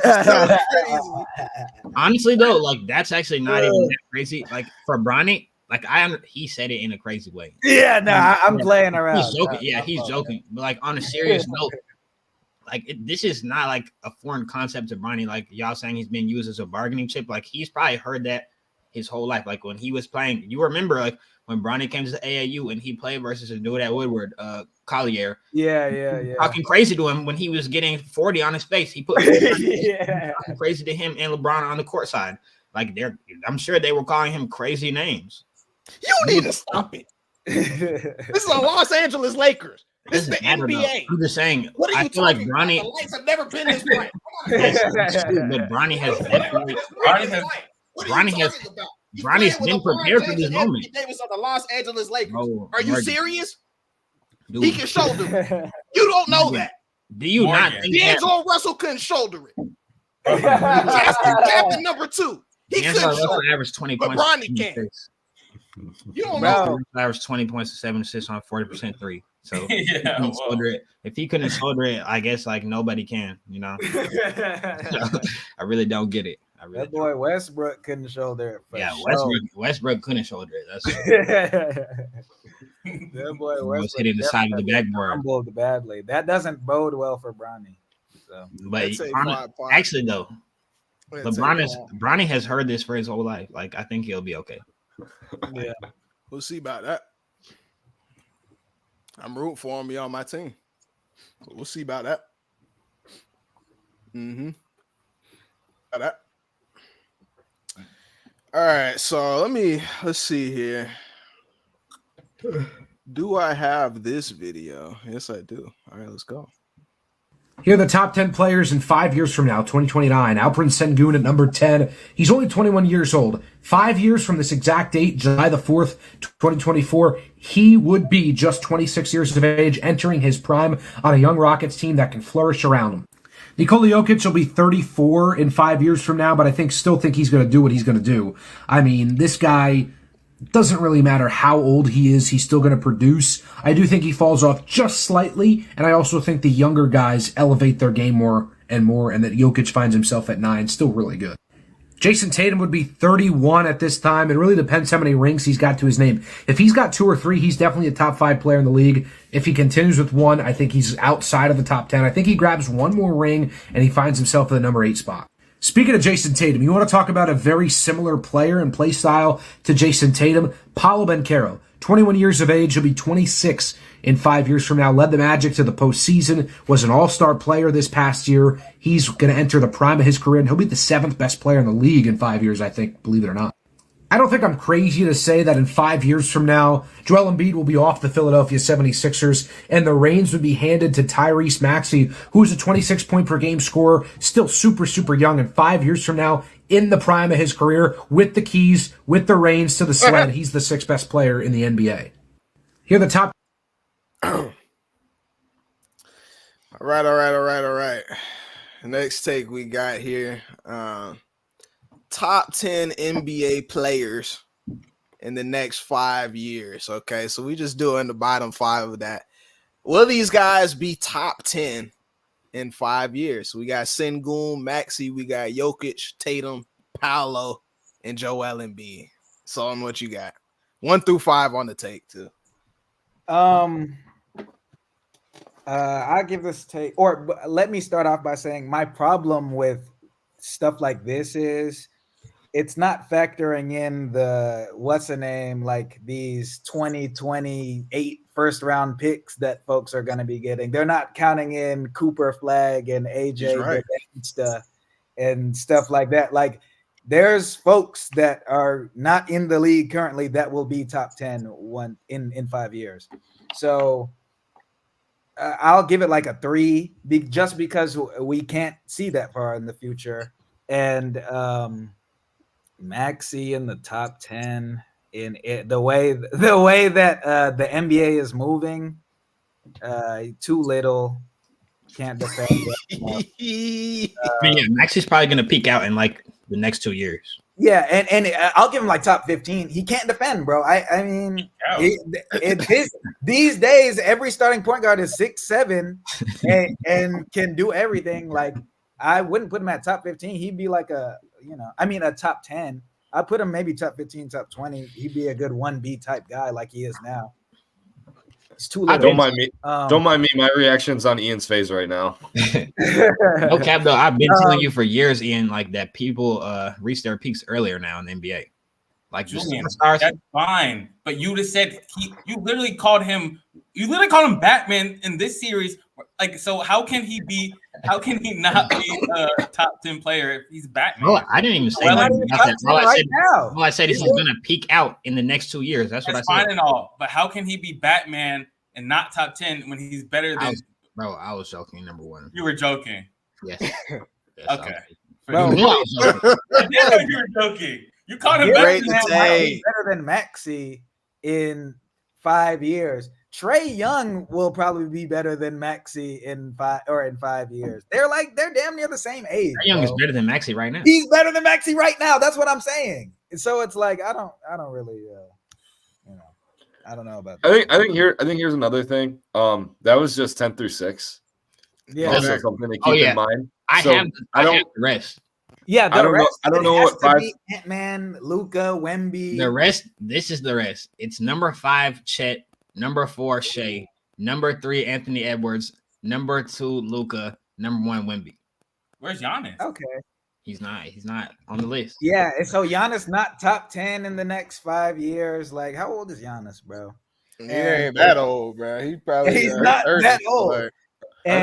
So Honestly, though, like that's actually not even that crazy. Like for Bronny, like he said it in a crazy way. Yeah, no, I'm playing around. He's joking. Yeah, he's joking. But like on a serious note, like this is not like a foreign concept to Bronny. Like y'all saying he's been used as a bargaining chip. Like he's probably heard that his whole life. Like when he was playing, you remember like when Bronny came to the AAU and he played versus a dude at Woodward, Collier. Yeah. Talking crazy to him when he was getting 40 on his face. He put talking crazy to him and LeBron on the court side. Like I'm sure they were calling him crazy names. You need to stop it. This is the Los Angeles Lakers. This is the NBA. I'm just saying. What are you feel like talking Bronny. about? The lights have never been this bright. But Bronny has definitely. Bronny's been prepared for this moment. Davis on the Los Angeles Lakers. Bro, are you Morgan. Serious? Dude. He can shoulder it. You don't know that. Do you not think D'Angelo Russell couldn't shoulder it? Captain number 2. He couldn't shoulder it. Averaged 20 but points. Bronny can. You don't know. Averaged 20 points to 7 assists on 40% three. So Yeah, if he couldn't shoulder it, I guess like nobody can, So, I really don't get it. That boy Westbrook couldn't shoulder it. Yeah, Westbrook couldn't shoulder it. That's that boy Westbrook hitting the side of the backboard. Fumbled badly. That doesn't bode well for Bronny. So, but actually, though, Bronny has heard this for his whole life. Like, I think he'll be okay. Yeah, we'll see about that. I'm rooting for him. Be on my team. We'll see about that. About that. All right, so let's see here. Do I have this video? Yes, I do. All right, let's go. Here are the top 10 players in 5 years from now, 2029. Alperen Sengun at number 10. He's only 21 years old. 5 years from this exact date, July the 4th, 2024, he would be just 26 years of age, entering his prime on a young Rockets team that can flourish around him. Nikola Jokic will be 34 in 5 years from now, but I still think he's going to do what he's going to do. I mean, this guy doesn't really matter how old he is, he's still going to produce. I do think he falls off just slightly, and I also think the younger guys elevate their game more, and that Jokic finds himself at 9, still really good. Jason Tatum would be 31 at this time. It really depends how many rings he's got to his name. If he's got 2 or 3, he's definitely a top 5 player in the league. If he continues with 1, I think he's outside of the top 10. I think he grabs 1 more ring, and he finds himself in the number 8 spot. Speaking of Jason Tatum, you want to talk about a very similar player and play style to Jason Tatum? Paolo Banchero, 21 years of age, he'll be 26 in 5 years from now, led the Magic to the postseason, was an all-star player this past year. He's going to enter the prime of his career, and he'll be the 7th best player in the league in 5 years, I think, believe it or not. I don't think I'm crazy to say that in 5 years from now, Joel Embiid will be off the Philadelphia 76ers, and the reins would be handed to Tyrese Maxey, who is a 26-point-per-game scorer, still super, super young, and 5 years from now, in the prime of his career, with the keys, with the reins to the sled, he's the 6th best player in the NBA. Here are the top... All right. Next take we got here. Top 10 NBA players in the next 5 years. Okay, so we just doing the bottom 5 of that. Will these guys be top 10 in 5 years? So we got Sengun, Maxey, we got Jokic, Tatum, Paolo. and Joel Embiid. So on what you got. 1 through 5 on the take too. I'll give this take, or let me start off by saying my problem with stuff like this is it's not factoring in the what's the name, like these 2028 first round picks that folks are going to be getting. They're not counting in Cooper Flag and AJ and stuff like that. Like there's folks that are not in the league currently that will be top 10 in 5 years. So I'll give it like a 3 just because we can't see that far in the future. And Maxey in the top 10 in it, the way that the NBA is moving, too little, can't defend. Yeah, Maxey's probably going to peak out in like the next 2 years. Yeah, and I'll give him like top 15. He can't defend, bro. I mean, these days, every starting point guard is 6'7" and can do everything. Like, I wouldn't put him at top 15. He'd be like a top 10. I put him maybe top 15, top 20. He'd be a good 1B type guy like he is now. It's too late. Don't mind me. Don't mind me. My reaction's on Ian's face right now. No cap though. I've been telling you for years, Ian, like that people reach their peaks earlier now in the NBA. Like Julian, that's fine. But you just said you literally called him Batman in this series. Like, so how can he not be a top 10 player if he's Batman? Well, I didn't even say that. All I said is he's gonna peak out in the next 2 years. That's what I said. Fine and all, but how can he be Batman and not top 10 when he's better than? I was joking. Number one. You were joking. Yes. Okay. Bro, I did know you were joking. You called him better than Maxey in 5 years. Trae Young will probably be better than Maxey in 5 years. They're damn near the same age. Trae Young is better than Maxey right now. He's better than Maxey right now. That's what I'm saying. And so it's like I don't really I don't know about that. I think here's another thing. That was just 10 through 6. Yeah, also something to keep in mind. I have the rest. Yeah, I don't know what 5. Ant-Man, Luka, Wemby. The rest. This is the rest. It's number 5 Chet, number 4 Shea, number 3 Anthony Edwards, number 2 Luka, number 1 Wemby. Where's Giannis? Okay. He's not on the list. Yeah, and so Giannis not top 10 in the next 5 years. Like, how old is Giannis, bro? He ain't that old, bro. He's not 30, that old. Like, I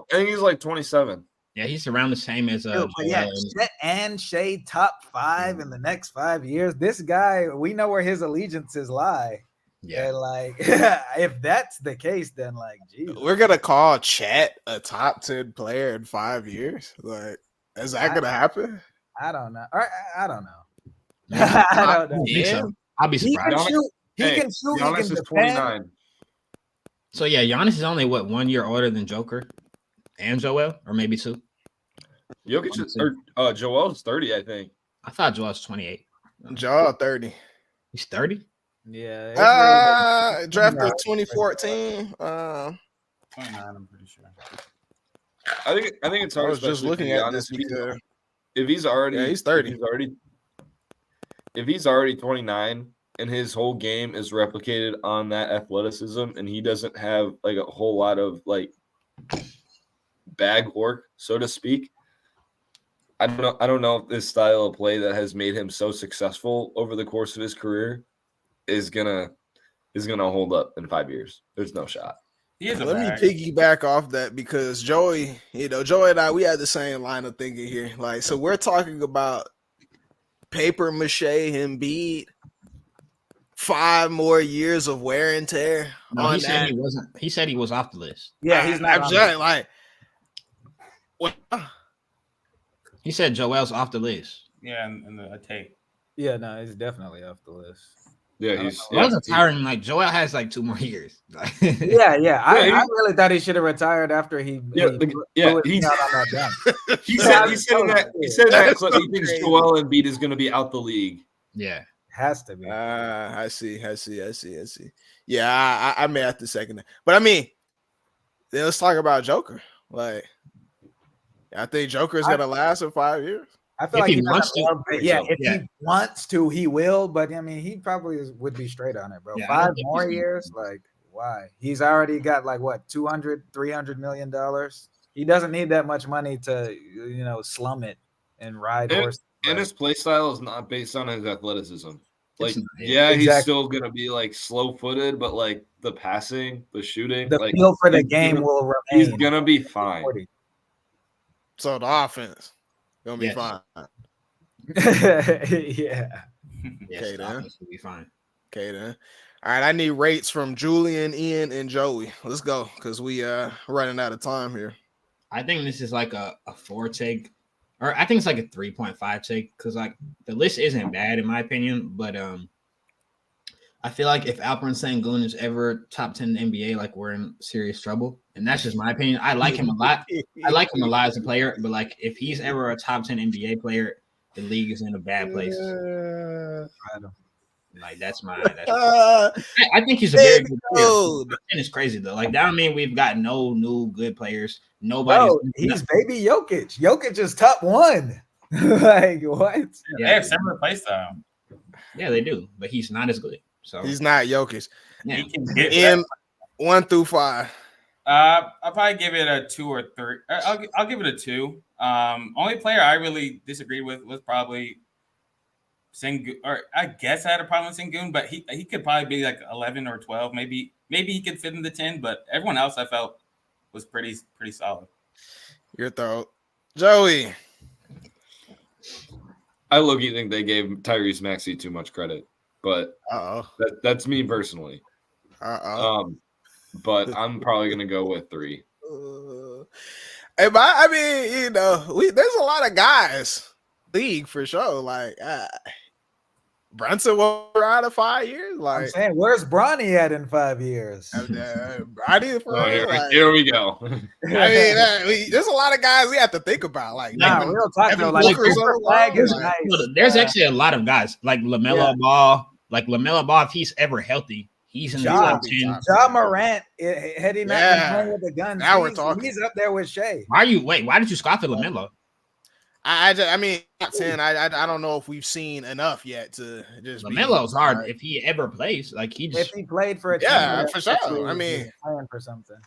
think he's like 27. Yeah, he's around the same as but yeah, Chet and Shea top 5 in the next 5 years. This guy, we know where his allegiances lie. Yeah, and like if that's the case, then like, geez, we're gonna call Chet a top 10 player in 5 years. Like, is that gonna happen? I don't know. I don't know. I don't know. Yeah. I'll be surprised. He can shoot. Giannis he can is defend. 29. So yeah, Giannis is only 1 year older than Joker and Joel, or maybe 2. Jokic is, Joel's 30, I think. I thought Joel's 28. Joel 30. He's 30. Yeah. Drafted 2014. 29, I'm pretty sure. I think it's hard. I was just looking at this because if he's already he's 30. If he's already 29 and his whole game is replicated on that athleticism and he doesn't have like a whole lot of like bag work, so to speak. I don't know if this style of play that has made him so successful over the course of his career is gonna hold up in 5 years. There's no shot. Let me piggyback off that because Joey and I, we had the same line of thinking here. Like, so we're talking about paper mache Embiid, 5 more years of wear and tear. No, he said he wasn't. He said he was off the list. Yeah, he's not. I'm just like, what? He said Joel's off the list. Yeah, and the take. Yeah, no, he's definitely off the list. Yeah, he's. I wasn't tiring. Like Joel has like 2 more years. Yeah. I really thought he should have retired after he. He said that clip. He thinks Joel Embiid is going to be out the league. Yeah, has to be. I see. Yeah, I may have to second that. But I mean, let's talk about Joker. Like, I think Joker is going to last in 5 years. I feel If like he he doesn't wants to, love it. Yeah, if yeah. he wants to, he will. But I mean, he probably would be straight on it, bro. Yeah, I don't 5 think more he's- years, like why? He's already got like what 200-300 million dollars. He doesn't need that much money to slum it and ride horse. And his play style is not based on his athleticism. Like, It's- yeah, he's exactly. still gonna be like slow footed, but like the passing, the shooting, The like feel for the he's game gonna- will He's remain. gonna be fine. So the offense gonna be Yes. fine. Yeah. Yes, Okay the then. offense will be fine. Okay then. All right, I need rates from Julian, Ian, and Joey. Let's go because we running out of time here. I think this is like a 4 take, or I think it's like a 3.5 take because like the list isn't bad in my opinion, but I feel like if Alperen Sengun is ever top 10 in the NBA, like we're in serious trouble, and that's just my opinion. I like him a lot. I like him a lot as a player, but like if he's ever a top 10 NBA player, the league is in a bad place. Like that's my. I think he's a very good player. And it's crazy though. Like that don't mean we've got no new good players. Nobody's. Bro, he's baby Jokic. Jokic is top 1. Like what? They have similar play style. Yeah, they do, but he's not as good. So He's not Jokic. Yeah. He can get In 1 through 5. I'll probably give it a 2 or 3. I'll give it a 2. Only player I really disagreed with was probably Sengun, or I guess I had a problem with Sengun, but he could probably be like 11 or 12. Maybe he could fit in the 10, but everyone else I felt was pretty solid. Your throat. Joey. I low-key think they gave Tyrese Maxey too much credit, but that's me personally. But I'm probably gonna go with 3. Hey, but I mean, there's a lot of guys league for sure. Like Brunson was out of 5 years. Like I'm saying, where's Bronny at in 5 years? Bronny, for real, like, here we go. I mean, there's a lot of guys we have to think about. Like, real talk though. Like Cooper Flag is nice. There's actually a lot of guys like LaMelo Ball. Like LaMelo Ball, if he's ever healthy, he's in the top 10. Ja Morant, had he not been playing with the guns, Now we're talking. He's up there with Shea. Why did you scoff at LaMelo? I mean, top 10. I don't know if we've seen enough yet to just. LaMelo's hard if he ever plays. Like if he played for a team, for sure. I mean, playing for something.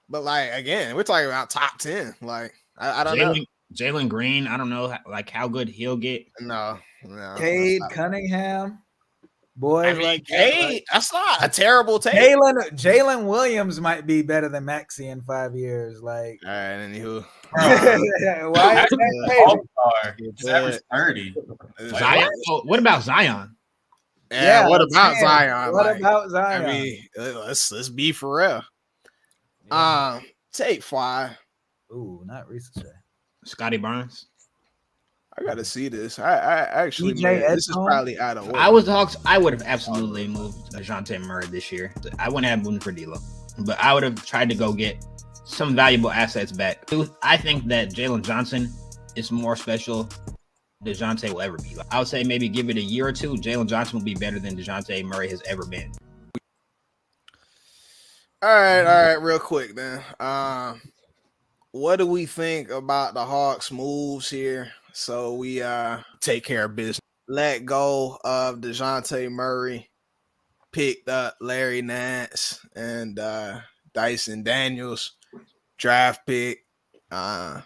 But like again, we're talking about top 10. Like I don't know. Jalen Green, I don't know like how good he'll get. No. Cade Cunningham. Boys, I mean, like Cade, that's not a terrible take. Jalen Williams might be better than Maxey in 5 years. Like, all right, anywho. Why is that He's average 30. Zion. Oh, what about Zion? Yeah, what about Zion? What about Zion? I mean, let's be for real. Take 5. Ooh, not recent. Scotty Barnes. I gotta see this. I actually, this is probably out of order. I was the Hawks. I would have absolutely moved DeJounte Murray this year. I wouldn't have moved for D'Lo, but I would have tried to go get some valuable assets back. I think that Jalen Johnson is more special than DeJounte will ever be. I would say maybe give it a year or two. Jalen Johnson will be better than DeJounte Murray has ever been. All right, real quick then. What do we think about the Hawks' moves here? So we take care of business. Let go of DeJounte Murray, picked up Larry Nance and Dyson Daniels, draft pick. Then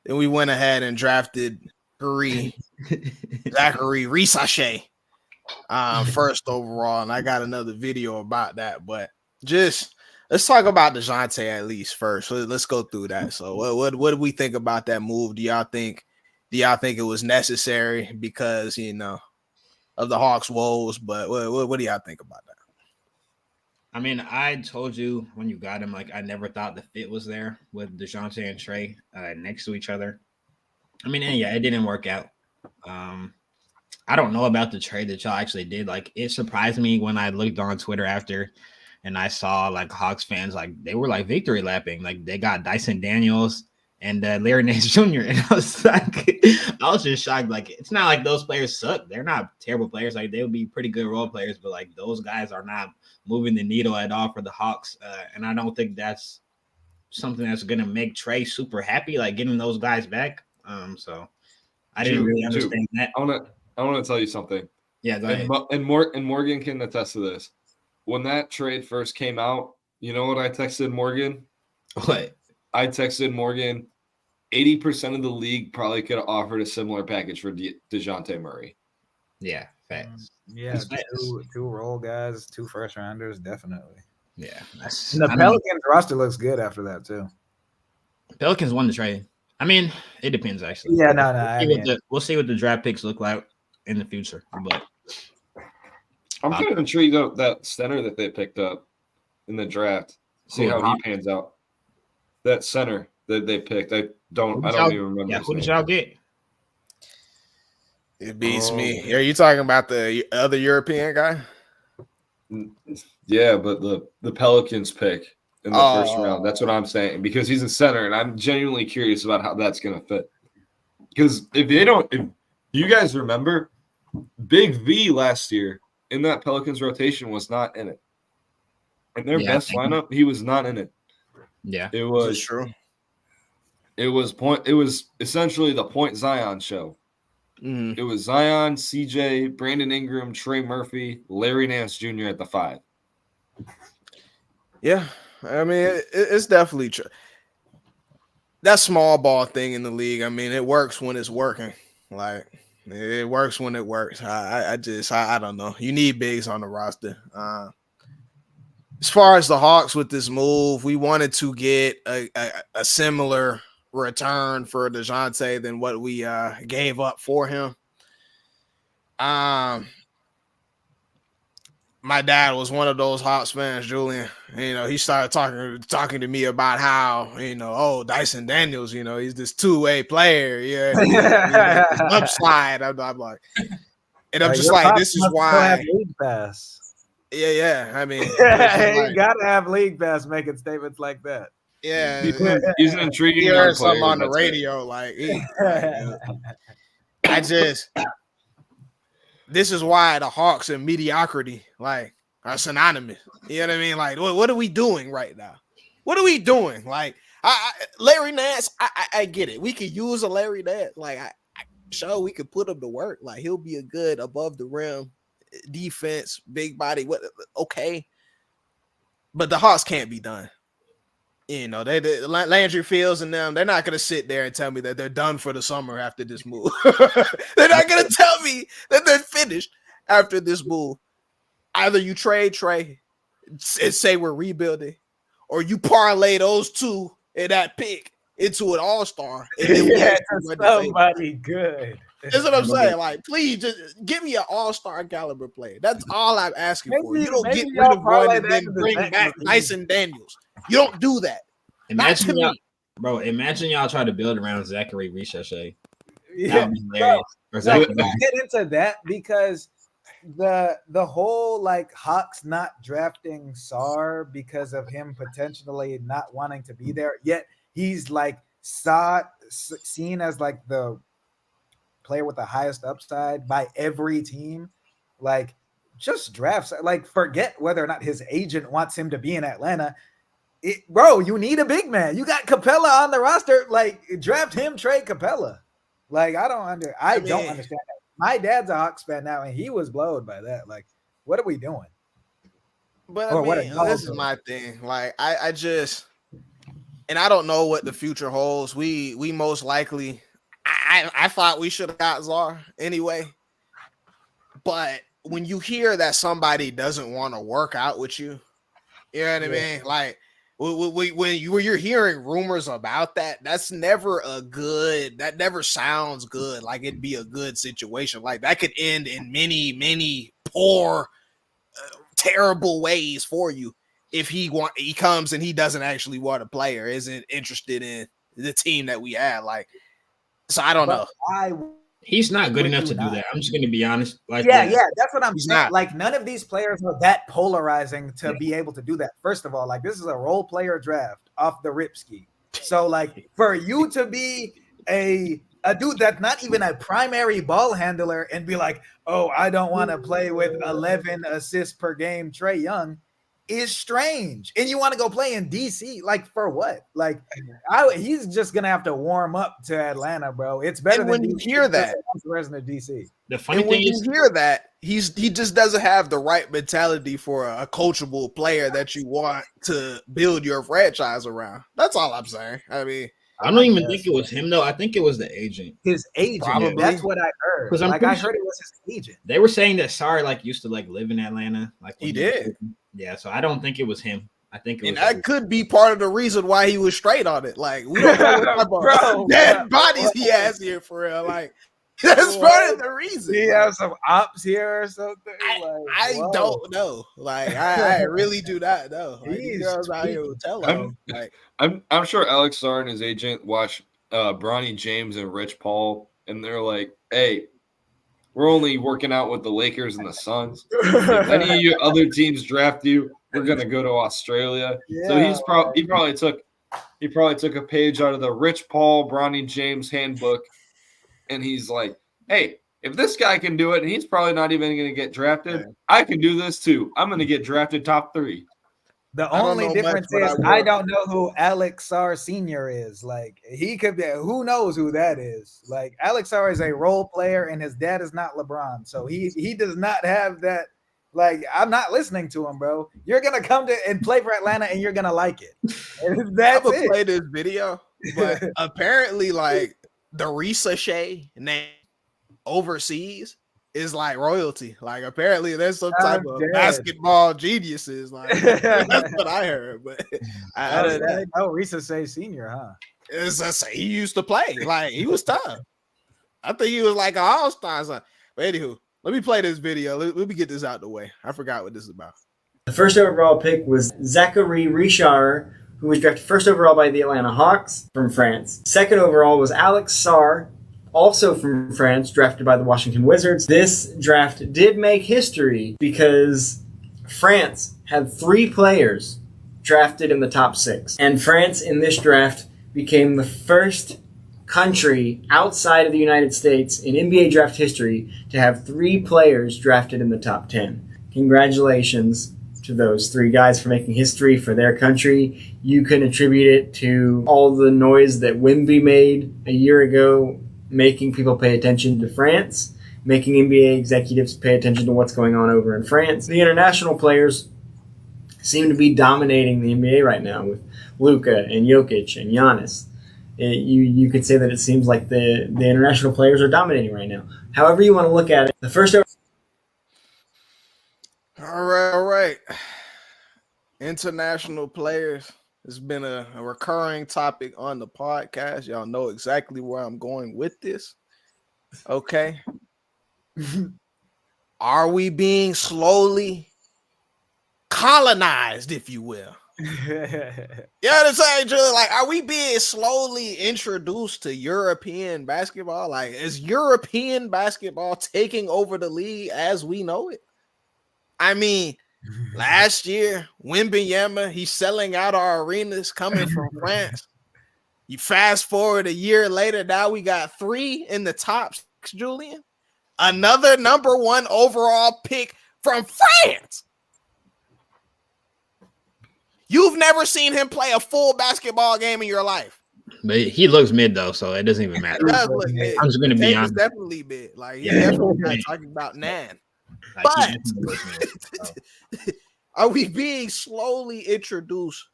we went ahead and drafted Zachary Risachet first overall, and I got another video about that. But just let's talk about DeJounte at least first. So let's go through that. So what do we think about that move? Do y'all think it was necessary because of the Hawks' woes? But what do y'all think about that? I mean, I told you when you got him, like I never thought the fit was there with DeJounte and Trey next to each other. I mean, and yeah, it didn't work out. I don't know about the trade that y'all actually did. Like, it surprised me when I looked on Twitter after and I saw like Hawks fans, like they were like victory lapping. Like they got Dyson Daniels and Larry Nance Jr. And I was like, I was just shocked. Like, it's not like those players suck. They're not terrible players. Like, they would be pretty good role players, but like those guys are not moving the needle at all for the Hawks. And I don't think that's something that's going to make Trey super happy, like getting those guys back. So I didn't really understand that. I want to tell you something. Yeah, go ahead. And Morgan can attest to this. When that trade first came out, you know what I texted Morgan? What? I texted Morgan, 80% of the league probably could have offered a similar package for DeJounte Murray. Yeah, facts. Yeah, two role guys, 2 first rounders, definitely. Yeah. And the Pelicans roster looks good after that, too. Pelicans won the trade. I mean, it depends, actually. Yeah, no. We'll see what the draft picks look like in the future. But I'm kind of intrigued of that center that they picked up in the draft. See how he pans out. That center that they picked. I don't even remember. Yeah, who did y'all get? It beats me. Are you talking about the other European guy? Yeah, but the Pelicans pick in the first round. That's what I'm saying, because he's a center, and I'm genuinely curious about how that's going to fit. Because if you guys remember, Big V last year in that Pelicans rotation was not in it. In their best lineup, he was not in it. Yeah, it was true. It was essentially the Point Zion show. Mm-hmm. It was Zion, CJ, Brandon Ingram, Trey Murphy, Larry Nance Jr. at the 5. Yeah, I mean, it's definitely true. That small ball thing in the league, I mean, it works when it's working. Like, it works when it works. I don't know. You need bigs on the roster. As far as the Hawks with this move, we wanted to get a similar return for DeJounte than what we gave up for him. My dad was one of those Hawks fans, Julian. You know, he started talking to me about how, Dyson Daniels, he's this two-way player. Yeah, upslide. I'm like, and I'm just like, this is why. League pass. Yeah. I mean, you gotta have league pass making statements like that. Yeah, he's an intriguing. You heard something on the radio, this is why the Hawks and mediocrity are synonymous. You know what I mean? Like, what are we doing right now? What are we doing? Like, Larry Nance, I get it. We could use a Larry Nance. Like, sure, we could put him to work. Like, he'll be a good above the rim defense, big body. Okay, but the Hawks can't be done. They Landry Fields and them, they're not going to sit there and tell me that they're done for the summer after this move. They're not going to tell me that they're finished after this move. Either you trade Trey and say we're rebuilding, or you parlay those two and that pick into an all-star. And then somebody good. That's what I'm saying. Like, please just give me an all-star caliber player. That's all I'm asking for. You don't get rid of one and then bring back Dyson Daniels. You don't do that. Imagine y'all try to build around Zachary Richardson. Yeah, get into that because the whole Hawks not drafting Sarr because of him potentially not wanting to be there. Yet he's seen as the player with the highest upside by every team. Just drafts. Forget whether or not his agent wants him to be in Atlanta. Bro, you need a big man. You got Capella on the roster. Draft him, trade Capella. I don't understand that. My dad's a Hawks fan now, and he was blowed by that. What are we doing? But this is my thing. I just, and I don't know what the future holds. We most likely, I thought we should have got Czar anyway. But when you hear that somebody doesn't want to work out with you, you know what I mean? When you're hearing rumors about that, that never sounds good. It'd be a good situation. That could end in many, many poor, terrible ways for you if he comes and he doesn't actually want to play or isn't interested in the team that we had. So I don't know. He's not good enough to do that. I'm just going to be honest. That's what I'm saying. None of these players are that polarizing to be able to do that. First of all, this is a role player draft off the Ripski. So, for you to be a dude that's not even a primary ball handler and be like, oh, I don't want to play with 11 assists per game, Trae Young. is strange. And you want to go play in DC, like for what? Like he's just gonna have to warm up to Atlanta, bro. It's better And than when you DC. hear that, the resident of DC. The funny and when thing you is, hear that, he just doesn't have the right mentality for a coachable player that you want to build your franchise around. That's all I'm saying. I mean, I don't even think it was him though. I think it was the agent. His agent. Probably. That's what I heard. 'Cause I'm Like pretty I heard it was his agent. They were saying that Sarr like used to like live in Atlanta. Like when He did. Yeah, so I don't think it was him. I think it was and that could be part of the reason why he was straight on it. Like, we don't know what type of dead bodies he has here for real. Like, that's part of the reason. He have some ops here or something. I don't know. Like, I really do not know. Like, these girls out here will tell him. Like, I'm sure Alex Sarr and his agent watch Bronny James and Rich Paul, and they're like, "Hey, we're only working out with the Lakers and the Suns. If any of your other teams draft you, we're gonna go to Australia." Yeah. So he probably took a page out of the Rich Paul Bronny James handbook, and he's like, "Hey, if this guy can do it, and he's probably not even going to get drafted, I can do this too. I'm going to get drafted top 3." The only difference is I don't know who Alex Sarr Sr. is. Like, he could be, who knows who that is? Like, Alex Sarr is a role player, and his dad is not LeBron. So he does not have that. Like, I'm not listening to him, bro. You're going to come to and play for Atlanta, and you're going to like it. That's I'm going to it. play this video, but apparently, like, the Risa Shea name overseas is like royalty. Like, apparently there's some type of basketball geniuses. Like, that's what I heard. But Risa Shea Sr., huh? It's just, he used to play. Like, he was tough. I think he was like an all-star. But anywho, let me play this video. Let me get this out the way. I forgot what this is about. The first overall pick was Zachary Richard, who was drafted first overall by the Atlanta Hawks from France. Second overall was Alex Sarr, also from France, drafted by the Washington Wizards. This draft did make history because France had 3 players drafted in the top 6. And France in this draft became the first country outside of the United States in NBA draft history to have 3 players drafted in the top 10. Congratulations to those 3 guys for making history for their country. You can attribute it to all the noise that Wemby made a year ago, making people pay attention to France, making NBA executives pay attention to what's going on over in France. The international players seem to be dominating the NBA right now with Luka and Jokic and Giannis. You could say that it seems like the international players are dominating right now. However you want to look at it, the first... All right. International players. It's been a recurring topic on the podcast. Y'all know exactly where I'm going with this. Okay. Are we being slowly colonized, if you will? You know what I'm saying, Julie? Like, are we being slowly introduced to European basketball? Like, is European basketball taking over the league as we know it? I mean, last year, Wembanyama, he's selling out our arenas coming from France. You fast forward a year later, now we got 3 in the top 6, Julian. Another number 1 overall pick from France. You've never seen him play a full basketball game in your life. But he looks mid though, so it doesn't even matter. It does look mid. I'm just going to be honest. Definitely mid. Like, he's definitely not talking about Nan. But are we being slowly introduced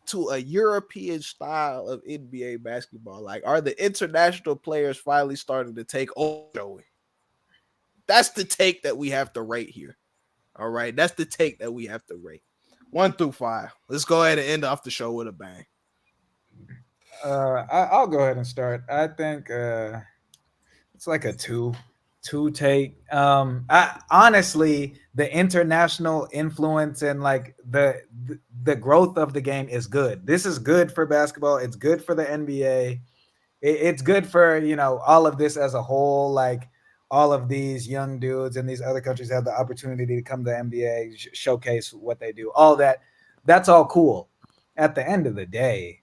to a European style of NBA basketball? Like, are the international players finally starting to take over? That's the take that we have to rate here. All right. That's the take that we have to rate. 1 through 5. Let's go ahead and end off the show with a bang. I'll go ahead and start. I think it's like a 2 take. Honestly, the international influence and like the growth of the game is good. This is good for basketball. It's good for the NBA. It's good for, you know, all of this as a whole. Like, all of these young dudes in these other countries have the opportunity to come to the NBA, showcase what they do. All that, that's all cool. At the end of the day,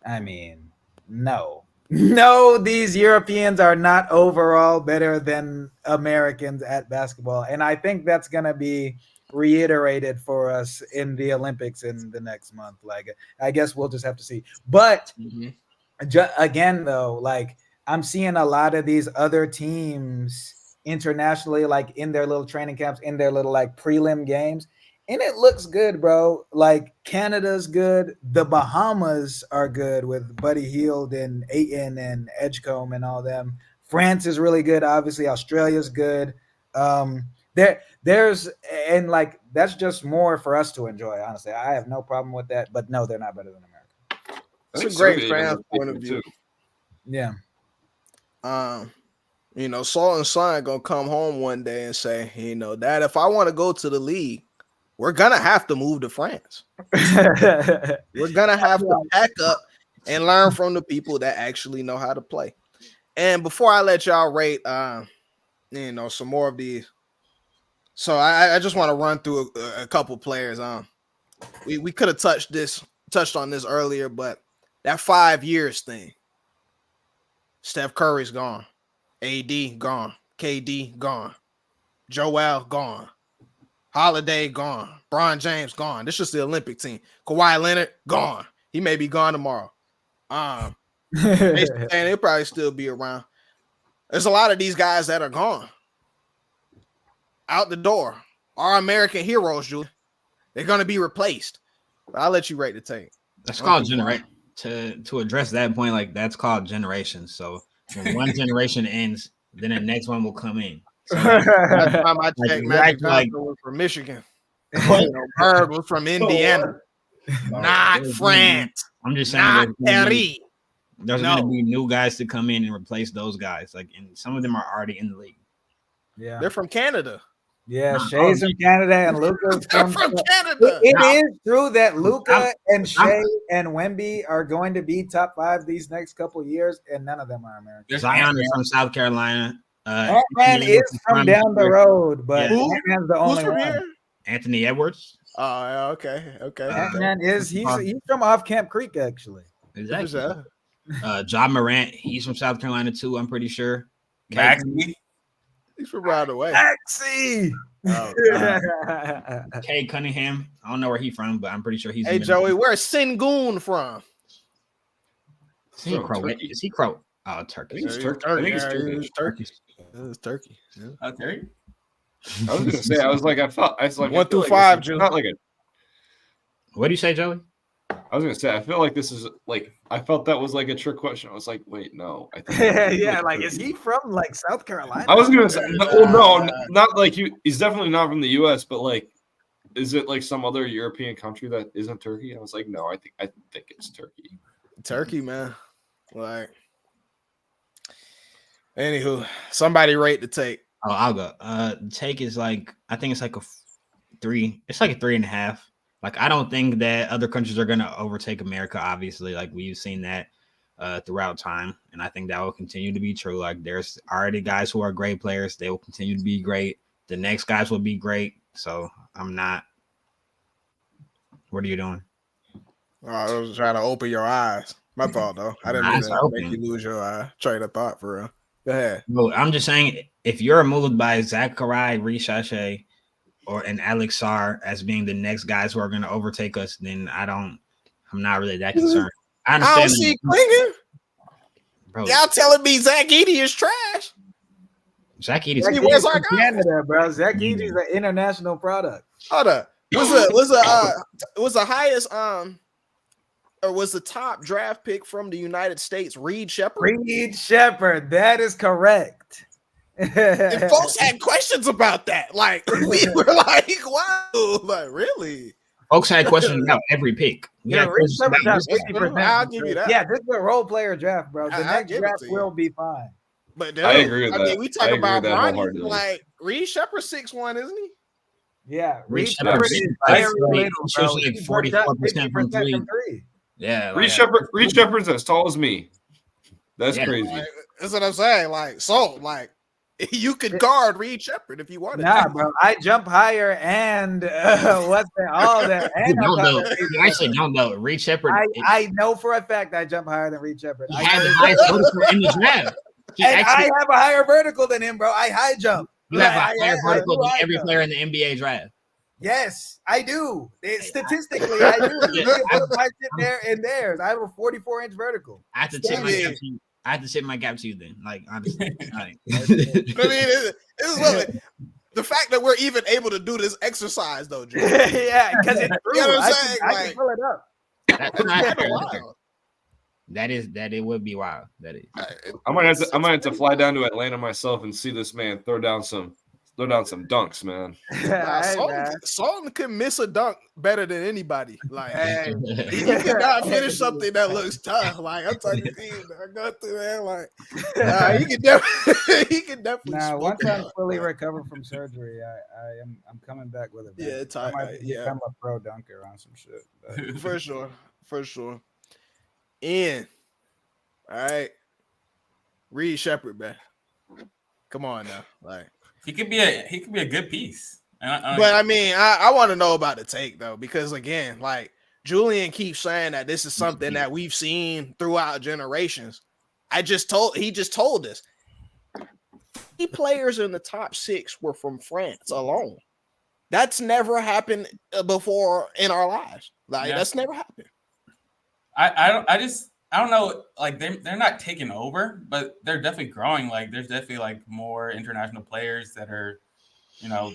I mean, no, these Europeans are not overall better than Americans at basketball. And I think that's going to be reiterated for us in the Olympics in the next month. Like, I guess we'll just have to see. But again, though, like I'm seeing a lot of these other teams internationally, like in their little training camps, in their little like prelim games, and it looks good, bro. Like Canada's good, the Bahamas are good with Buddy Hield and Ayton and Edgecombe and all them. France is really good, obviously. Australia's good. There's and like that's just more for us to enjoy. Honestly, I have no problem with that. But no, they're not better than America. It's a great fan point of view. Yeah. You know, Saul and Son gonna come home one day and say, you know, Dad, if I want to go to the league, we're gonna have to move to France. We're gonna have to pack up and learn from the people that actually know how to play. And before I let y'all rate, you know, some more of these, so I just want to run through a couple players. We could have touched on this earlier, but that 5 years thing. Steph Curry's gone, AD gone, KD gone, Joel gone, Holiday gone, Bron James gone. This is the Olympic team. Kawhi Leonard gone. He may be gone tomorrow. And he'll probably still be around. There's a lot of these guys that are gone. Out the door. Our American heroes, Julie. They're going to be replaced. But I'll let you rate the tape. That's called generation. To address that point, like that's called generations. So when one generation ends, then the next one will come in. So, last time I checked, Magic Johnson was from Michigan. Bird was from Indiana. Not France. I'm just saying, not Paris. There's going to be new guys to come in and replace those guys. Like, and some of them are already in the league. Yeah, they're from Canada. Yeah, Shea's from Canada and Luka's from Canada. It is true that Luka and Shea and Wemby are going to be top 5 these next couple of years, and none of them are American. Zion is from South Carolina. Ant-Man is from down the road, but Ant-Man's the only one. Here? Anthony Edwards. Oh, okay. Ant-Man is he's from off Camp Creek, actually. Exactly. John Morant, he's from South Carolina too. I'm pretty sure. Maxey. He's from right away. Maxey. Kay Cunningham. I don't know where he's from, but I'm pretty sure he's. Hey Joey, where's Sengun from? Is he Crow? Is he Crow? Oh, Turkey. I think it's Turkey. It's Turkey. Yeah. Okay. I was gonna say, I was like 1 through 5, Joe. Not like a. What do you say, Joey? I was gonna say, I feel like this is like I felt that was like a trick question. I was like, wait, no. I think yeah, like is he from like South Carolina? I was gonna say, no, not like he's definitely not from the U.S., but like, is it like some other European country that isn't Turkey? I was like, no, I think it's Turkey. Turkey, man. Like, anywho, somebody rate the take. Oh, I'll go. The take is like I think it's like a 3. It's like a 3.5. Like, I don't think that other countries are going to overtake America, obviously. Like, we've seen that throughout time, and I think that will continue to be true. Like, there's already guys who are great players. They will continue to be great. The next guys will be great. So, I'm not – what are you doing? Oh, I was trying to open your eyes. My fault, though. I didn't mean to make you lose your eye. Train of thought, for real. Go ahead. Well, I'm just saying, if you're moved by Zachary Richache or an Alex Sarr as being the next guys who are going to overtake us, then I'm not really that concerned. I understand. I don't see Klinger. Bro, y'all telling me Zach Edey is trash? Zach Edey's from Canada, bro. Zach Edey's an international product. Hold up. Was the highest or was the top draft pick from the United States Reed Shepherd? Reed Shepherd, that is correct. And folks had questions about that. Like, we were like, wow, like, really? Folks had questions about every pick. Yeah, I'll give you that. Yeah, this is a role player draft, bro. The next draft will be fine. But I agree with that. I mean, we talk about Bronny, like Reed Shepherd 6'1", isn't he? Yeah, Reed Shepherd is like 44% from three. Yeah, Reed Shepherd's as tall as me. That's crazy. Like, that's what I'm saying. Like, so, like, you could guard Reed Shepherd if you wanted. Nah, bro, I jump higher and what's that? All that. And you actually don't know Reed Shepherd. I know for a fact I jump higher than Reed Shepherd. He had the highest vertical in the draft. I have a higher vertical than him, bro. I high jump. You have a higher vertical than every player in the NBA draft. Yes, I do. Statistically, I do. You can put my shit there and theirs. I have a 44-inch vertical. I have to tip my cap to you. I have to tip my cap to you then. Like honestly, like, I mean, this is what the fact that we're even able to do this exercise, though, Drew. Yeah, because it's true. You know what I'm saying? I can pull it up. That it would be wild. That is. I might have to fly down to Atlanta myself and see this man throw down some dunks, man. Sultan can miss a dunk better than anybody. Like he cannot finish something that looks tough. Like I'm talking to you, I go through there. Like he can definitely. Now, once I'm fully recovered from surgery, I'm coming back with it. Man. Yeah, I might become a pro dunker on some shit. For sure. Ian, all right, Reed Shepherd, man. Come on now, like. He could be a good piece. But I mean, I want to know about the take though, because again, like Julian keeps saying that this is something that we've seen throughout generations. He just told us 3 players in the top 6 were from France alone. That's never happened before in our lives. Like that's never happened. I don't know, like they're not taking over, but they're definitely growing. Like there's definitely like more international players that are,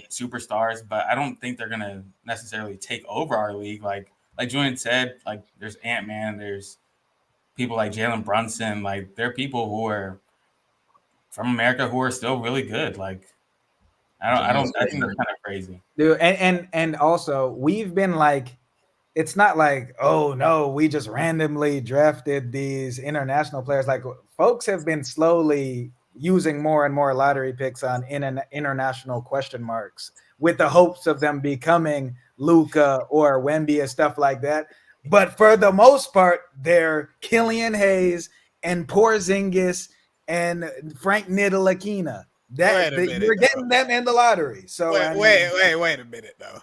superstars, but I don't think they're gonna necessarily take over our league. Like Julian said, like there's Ant-Man, there's people like Jalen Brunson, like there are people who are from America who are still really good. Like I think that's kind of crazy. Dude, and also we've been like, it's not like, oh no, we just randomly drafted these international players. Like folks have been slowly using more and more lottery picks on international question marks with the hopes of them becoming Luka or Wemby and stuff like that. But for the most part, they're Killian Hayes and Porzingis and Frank Ntilikina. You're getting them in the lottery. So wait a minute though.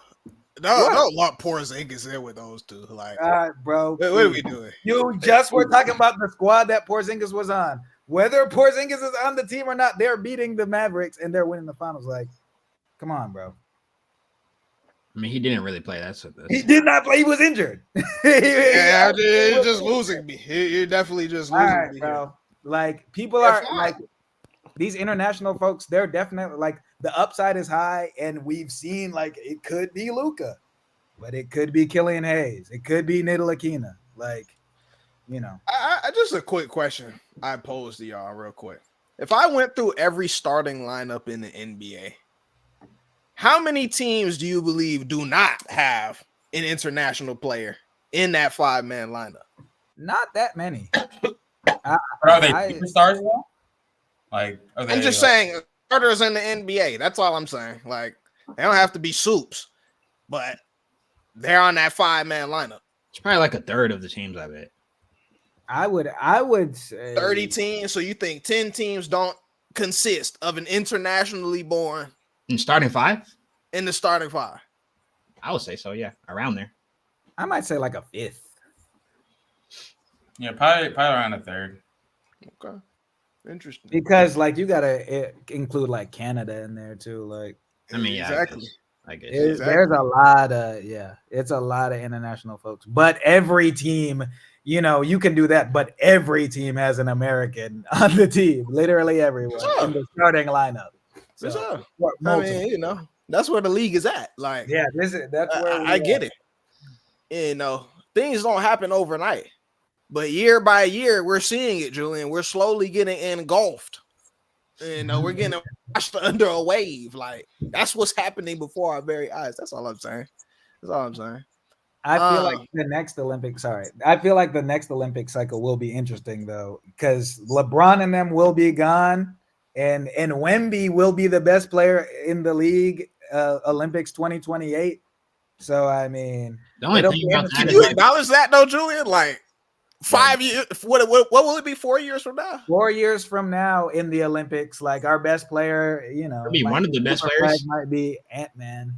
Don't lump Porzingis in with those two. Like, bro, what are we doing? You just were talking about the squad that Porzingis was on. Whether Porzingis is on the team or not, they're beating the Mavericks and they're winning the finals. Like, come on, bro. I mean, he didn't really play. He did not play. He was injured. You're just losing me. You're definitely just losing me, bro. Like, people are like these international folks. They're definitely like. The upside is high, and we've seen like it could be Luka, but it could be Killian Hayes. It could be Ntilikina. Like, I just a quick question I posed to y'all real quick. If I went through every starting lineup in the NBA, how many teams do you believe do not have an international player in that 5-man lineup? Not that many. Are they superstars though? Like, I'm just saying. Starters in the NBA. That's all I'm saying. Like, they don't have to be soups, but they're on that 5-man lineup. It's probably like a third of the teams, I bet. I would say 30 teams. So you think 10 teams don't consist of an internationally born in starting 5? In the starting 5. I would say so, yeah. Around there. I might say like a 5th. Yeah, probably around a third. Okay. Interesting. Because like you gotta include like Canada in there too. Like, I mean, yeah, exactly. I guess. There's a lot of it's a lot of international folks. But every team, you can do that. But every team has an American on the team. Literally everyone in the starting lineup. So, I mean, that's where the league is at. Like, that's where I get it. Things don't happen overnight. But year by year, we're seeing it, Julian. We're slowly getting engulfed. We're getting washed under a wave. Like, that's what's happening before our very eyes. That's all I'm saying. I feel like the next Olympic cycle will be interesting, though, because LeBron and them will be gone, and Wemby will be the best player in the league, Olympics 2028. So, I mean, the only thing about can you acknowledge that, though, Julian? Like, 5 years. What will it be? 4 years from now? 4 years from now in the Olympics, like our best player, It'll be one of the best players. Might be Ant-Man.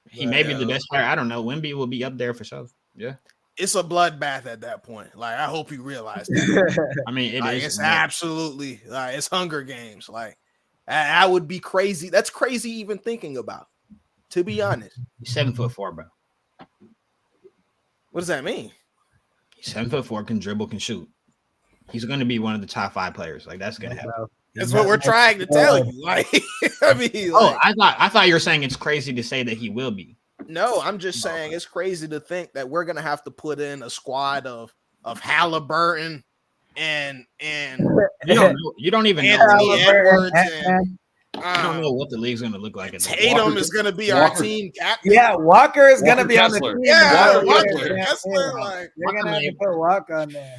He may be the best player. I don't know. Wemby will be up there for sure. Yeah. It's a bloodbath at that point. Like, I hope you realize that. I mean, it's absolutely it's Hunger Games. Like, that would be crazy. That's crazy even thinking about. To be honest, He's 7'4", bro. What does that mean? He's 7'4", can dribble, can shoot. He's going to be one of the top 5 players. Like that's gonna happen. That's what we're trying to tell you. Like, I mean, like, I thought you were saying it's crazy to say that he will be. no, I'm just saying it's crazy to think that we're gonna have to put in a squad of Halliburton and you don't even know. Anthony Edwards and I don't know what the league's gonna look like. Tatum is gonna be our team captain. Yeah, Walker is gonna be on the Kessler. team. Yeah, Walker Kessler, like, you're gonna have to put Walker on there.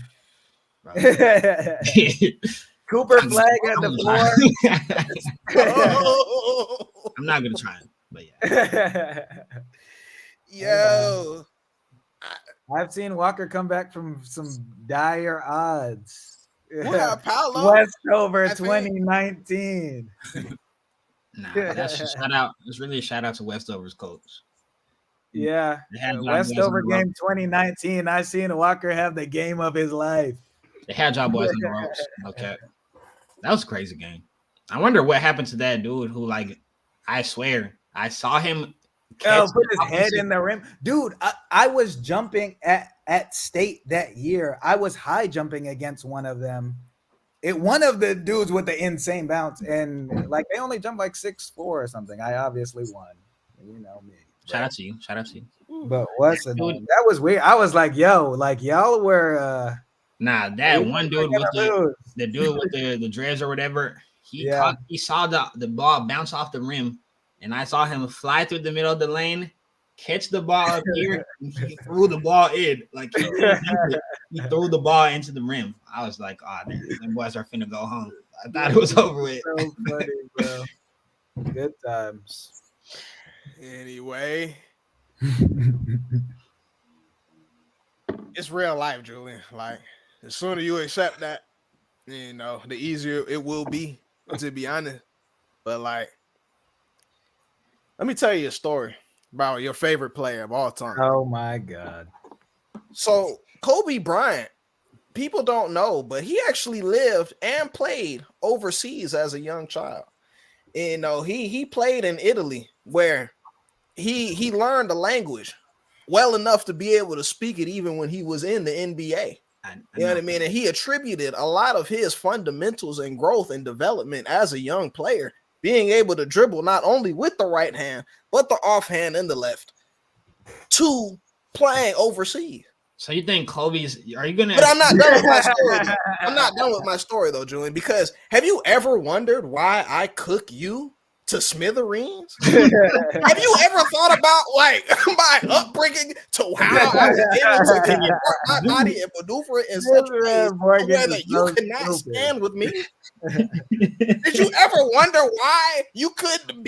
Right. Cooper Flag at the floor. I'm not gonna try it, but yeah. Yo, I've seen Walker come back from some dire odds. What, Paolo? Westover I think- 2019. Nah, that's a shout out. It's really a shout out to Westover's coach. Yeah, They had John Westover Boys on the game 2019. I seen Walker have the game of his life. They had y'all boys in the ropes. Okay, that was a crazy game. I wonder what happened to that dude who, like, I swear, I saw him Put his head in the rim. Dude, I was jumping at state that year. I was high jumping against one of them. One of the dudes with the insane bounce, and like they only jumped like 6'4" or something. I obviously won. You know me. Shout out to you. Shout out to you. But what's the name? That was weird. I was like, yo, like y'all were Nah, that one dude with the dude with the dreads or whatever, he saw the ball bounce off the rim, and I saw him fly through the middle of the lane, catch the ball up here, and he threw the ball in. Like he threw the ball into the rim. I was like, oh, them boys are finna go home. I thought it was over with. So funny, bro. Good times. Anyway, it's real life, Julian. Like, the sooner you accept that, you know, the easier it will be, to be honest. But, like, let me tell you a story about your favorite player of all time. Oh, my God. So, Kobe Bryant, people don't know, but he actually lived and played overseas as a young child. You know, he played in Italy, where he learned the language well enough to be able to speak it even when he was in the NBA. You know what I mean? And he attributed a lot of his fundamentals and growth and development as a young player, being able to dribble not only with the right hand, but the offhand and the left, to playing overseas. So you think Kobe's? Are you gonna? But I'm not done with my story. I'm not done with my story though, Julian. Because have you ever wondered why I cook you to smithereens? Have you ever thought about like my upbringing to how I was able to contort my body and maneuver it in such ways where that you could not stand with me? Did you ever wonder why you couldn't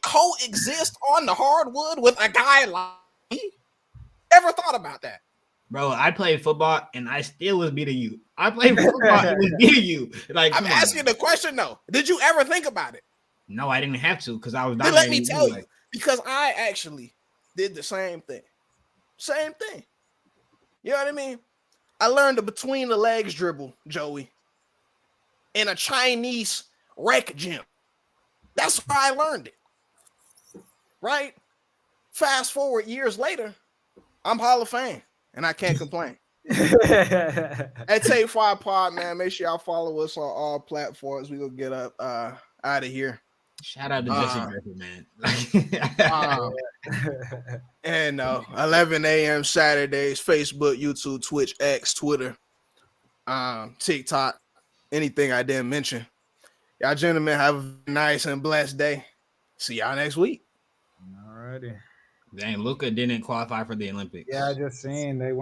coexist on the hardwood with a guy like me? Ever thought about that? Bro, I played football and I still was beating you. I played football and was beating you. Like, I'm asking the question though. Did you ever think about it? No, I didn't have to because I was. Then let me tell you, because I actually did the same thing. Same thing. You know what I mean? I learned a between the legs dribble, Joey, in a Chinese rec gym. That's where I learned it. Right? Fast forward years later, I'm Hall of Fame, and I can't complain. At Take 5 Pod, man, make sure y'all follow us on all platforms. We gonna get up out of here. Shout out to Jesse Griffin, man. And 11 a.m. Saturdays, Facebook, YouTube, Twitch, X, Twitter, TikTok, anything I didn't mention. Y'all gentlemen have a nice and blessed day. See y'all next week. Alrighty. Dang, Luka didn't qualify for the Olympics. Yeah, I just seen they went.